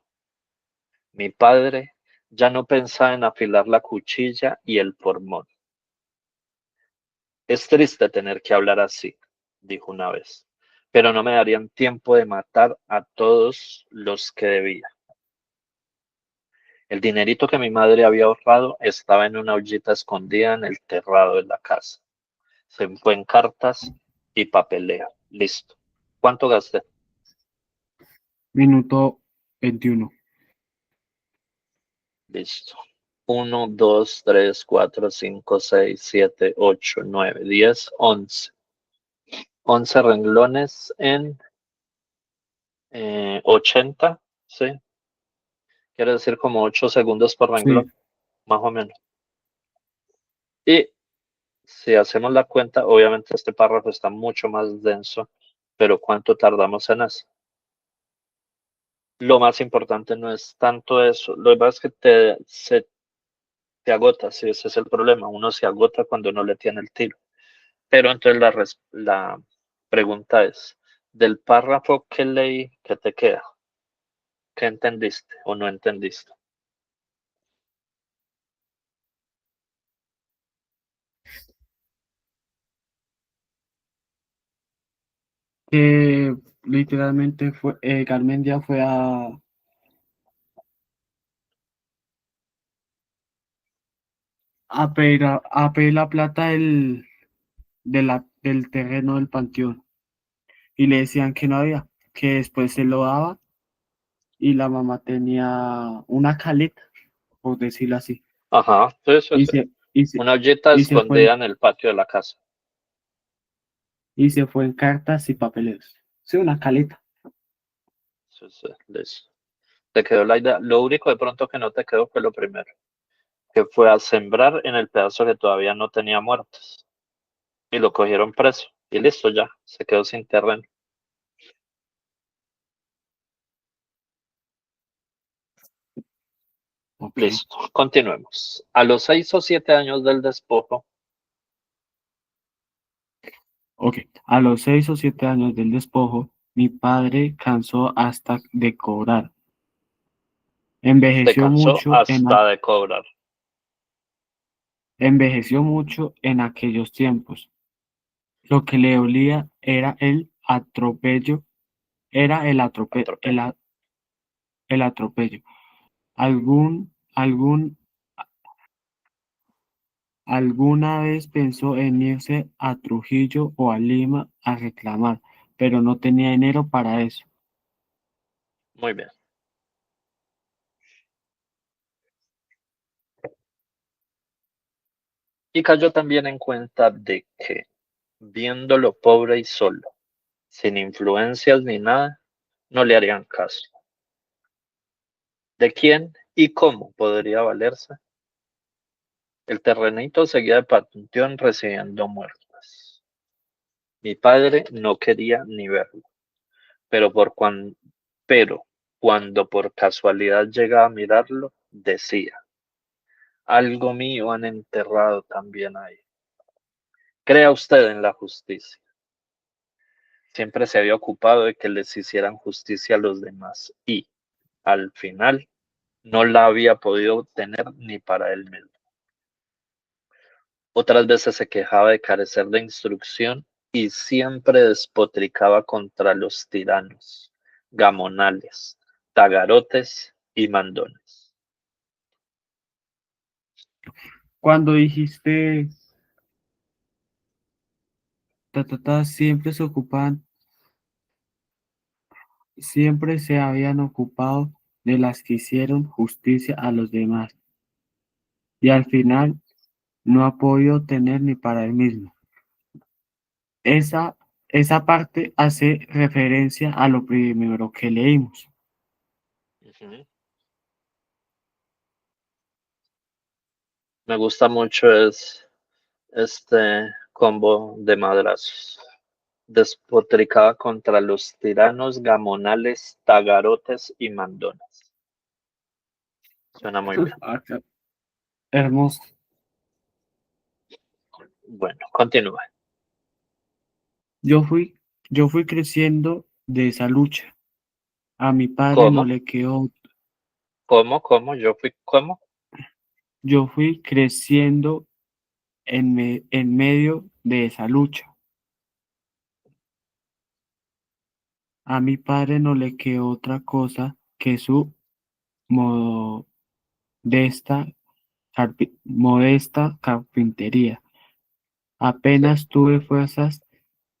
Mi padre ya no pensaba en afilar la cuchilla y el formón. Es triste tener que hablar así, dijo una vez, pero no me darían tiempo de matar a todos los que debía. El dinerito que mi madre había ahorrado estaba en una ollita escondida en el terrado de la casa. Se fue en cartas y papeleo. Listo. ¿Cuánto gasté? Minuto 21. Listo. 1, 2, 3, 4, 5, 6, 7, 8, 9, 10, 11. 11 renglones en 80, ¿sí? Quiere decir como 8 segundos por Sí, renglón, más o menos. Y si hacemos la cuenta, obviamente este párrafo está mucho más denso, pero ¿cuánto tardamos en eso? Lo más importante no es tanto eso, lo que pasa es que se te agota, sí, ese es el problema, uno se agota cuando no le tiene el tiro. Pero entonces la pregunta es, del párrafo que leí, ¿qué te queda? ¿Qué entendiste o no entendiste? literalmente fue, Garmendia fue a pedir la plata del terreno del panteón y le decían que no había, que después se lo daba y la mamá tenía una caleta, por decirlo así, Ajá, sí, sí, y sí. se, y se, Una ollita y se fue, escondida en el patio de la casa. y se fue en cartas y papeleos. Sí, una caleta. Sí, sí, listo. Te quedó la idea. Lo único de pronto que no te quedó fue lo primero, que fue a sembrar en el pedazo que todavía no tenía muertos. Y lo cogieron preso. Y listo, ya. Se quedó sin terreno. Ok, Listo. Continuemos. A los 6 o 7 años del despojo, ok. A los 6 o 7 años del despojo, mi padre cansó hasta de cobrar. se Envejeció cansó mucho en, hasta de cobrar. envejeció mucho en aquellos tiempos. Lo que le olía era el atropello, era Atropello. el atropello. Algún, alguna vez pensó en irse a Trujillo o a Lima a reclamar, pero no tenía dinero para eso. Muy bien. Y cayó también en cuenta de que, viéndolo pobre y solo, sin influencias ni nada, no le harían caso. ¿De quién y cómo podría valerse? El terrenito seguía de panteón recibiendo muertes. Mi padre no quería ni verlo, pero, pero cuando por casualidad llegaba a mirarlo, decía, algo mío han enterrado también ahí. ¿Crea usted en la justicia? Siempre se había ocupado de que les hicieran justicia a los demás y, al final, no la había podido obtener ni para él mismo. Otras veces se quejaba de carecer de instrucción y siempre despotricaba contra los tiranos, gamonales, tagarotes y mandones. Cuando dijiste, siempre se ocupan, siempre se habían ocupado de las que hicieron justicia a los demás, y al final no ha podido tener ni para él mismo. Esa, esa parte hace referencia a lo primero que leímos. Ujú. Me gusta mucho este combo de madrazos. Despotricaba contra los tiranos, gamonales, tagarotes y mandones. Suena muy bien. Hermoso. Bueno, continúa. Yo fui, yo fui creciendo de esa lucha. A mi padre no ¿Cómo? le quedó, ¿Cómo? ¿Cómo? Yo fui, ¿cómo? yo fui creciendo en medio de esa lucha. A mi padre no le quedó otra cosa que su modesta, modesta carpintería. Sí. Apenas tuve fuerzas,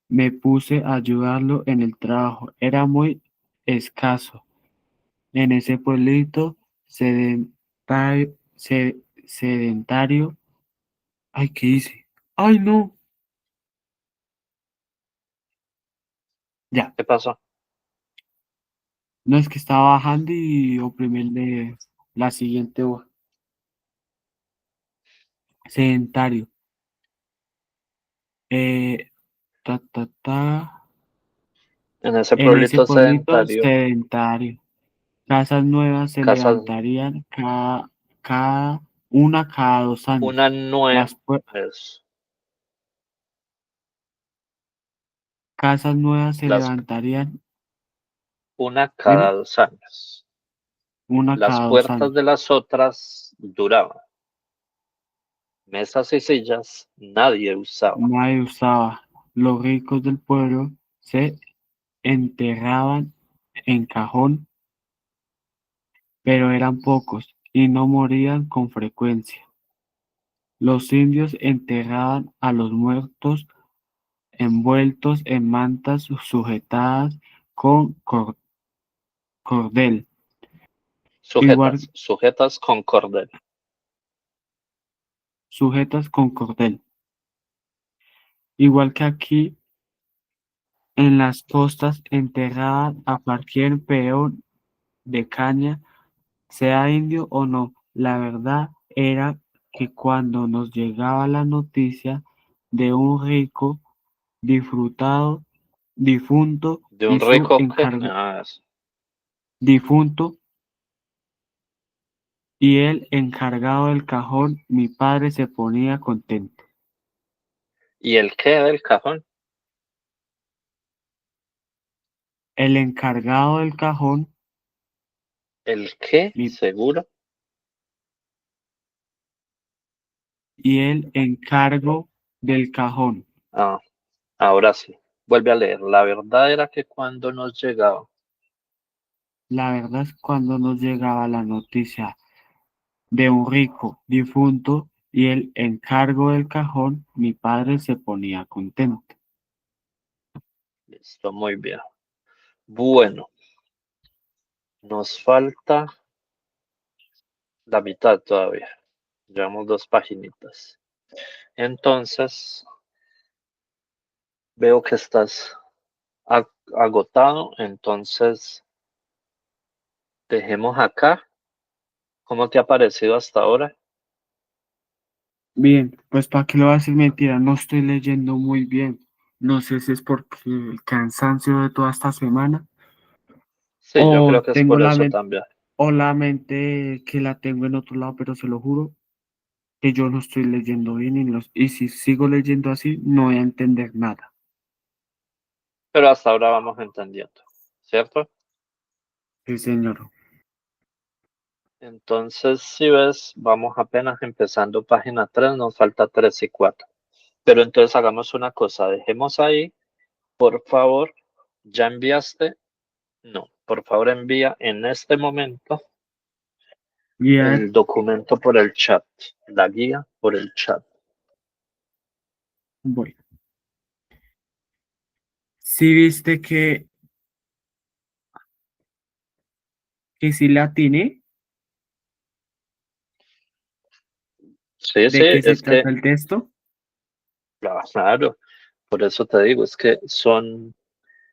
me puse a ayudarlo en el trabajo. Era muy escaso. En ese pueblito sedentario. Ay, ¿qué hice? Ay, no. Ya. ¿Qué pasó? No es que estaba bajando y oprimirle la siguiente hoja. Sedentario. Eh, ta, ta, ta. En ese En ese pueblito pueblito sedentario, sedentario. Casas nuevas se casas, levantarían una cada 2 años. una nueva, Las pue- es, casas nuevas se las, levantarían, una cada dime, 2 años. una Las cada dos puertas años. de las otras duraban. Mesas y sillas nadie usaba. Nadie usaba. Los ricos del pueblo se enterraban en cajón, pero eran pocos y no morían con frecuencia. Los indios enterraban a los muertos envueltos en mantas sujetadas con cordel, igual Sujetas con cordel. sujetas con cordel. Igual que aquí en las costas enterraban a cualquier peón de caña, sea indio o no. La verdad era que cuando nos llegaba la noticia de un rico disfrutado, difunto De y un su rico que, encargo, difunto y el encargado del cajón, mi padre se ponía contento. ¿y el qué del cajón? El encargado del cajón, ¿El qué? mi, ¿Seguro? y el encargo del cajón. Ah, ahora sí. Vuelve a leer. La verdad era que cuando nos llegaba, La verdad es cuando nos llegaba la noticia de un rico difunto y el encargo del cajón, mi padre se ponía contento. listo, muy bien. Bueno, nos falta la mitad todavía. Llevamos 2 paginitas. Entonces, veo que estás agotado, entonces dejemos acá. ¿Cómo te ha parecido hasta ahora? Bien, pues para qué lo voy a decir mentira, no estoy leyendo muy bien. No sé si es porque el cansancio de toda esta semana Sí, yo creo que es por eso también. o la mente que la tengo en otro lado, pero se lo juro que yo no estoy leyendo bien y si sigo leyendo así no voy a entender nada. Pero hasta ahora vamos entendiendo, ¿cierto? Sí, señor. Entonces, si ves, vamos apenas empezando página 3, nos falta 3 y 4. Pero entonces hagamos una cosa, dejemos ahí, por favor, ¿ya enviaste? No, por favor envía en este momento Guía, el documento por el chat, la guía por el chat. voy. Si viste que sí la tiene, Sí, sí, ¿de qué se es que, trata el texto? claro, por eso te digo, es que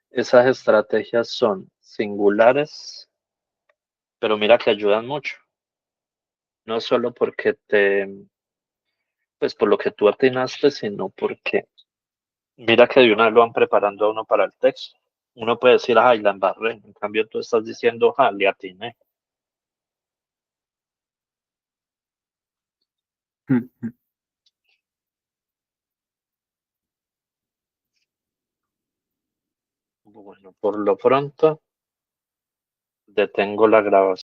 esas estrategias son singulares, pero mira que ayudan mucho, no solo porque pues por lo que tú atinaste, sino porque mira que de una vez lo van preparando a uno para el texto. Uno puede decir, ay, la embarré, en cambio tú estás diciendo, ah, le atiné. Bueno, por lo pronto, detengo la grabación.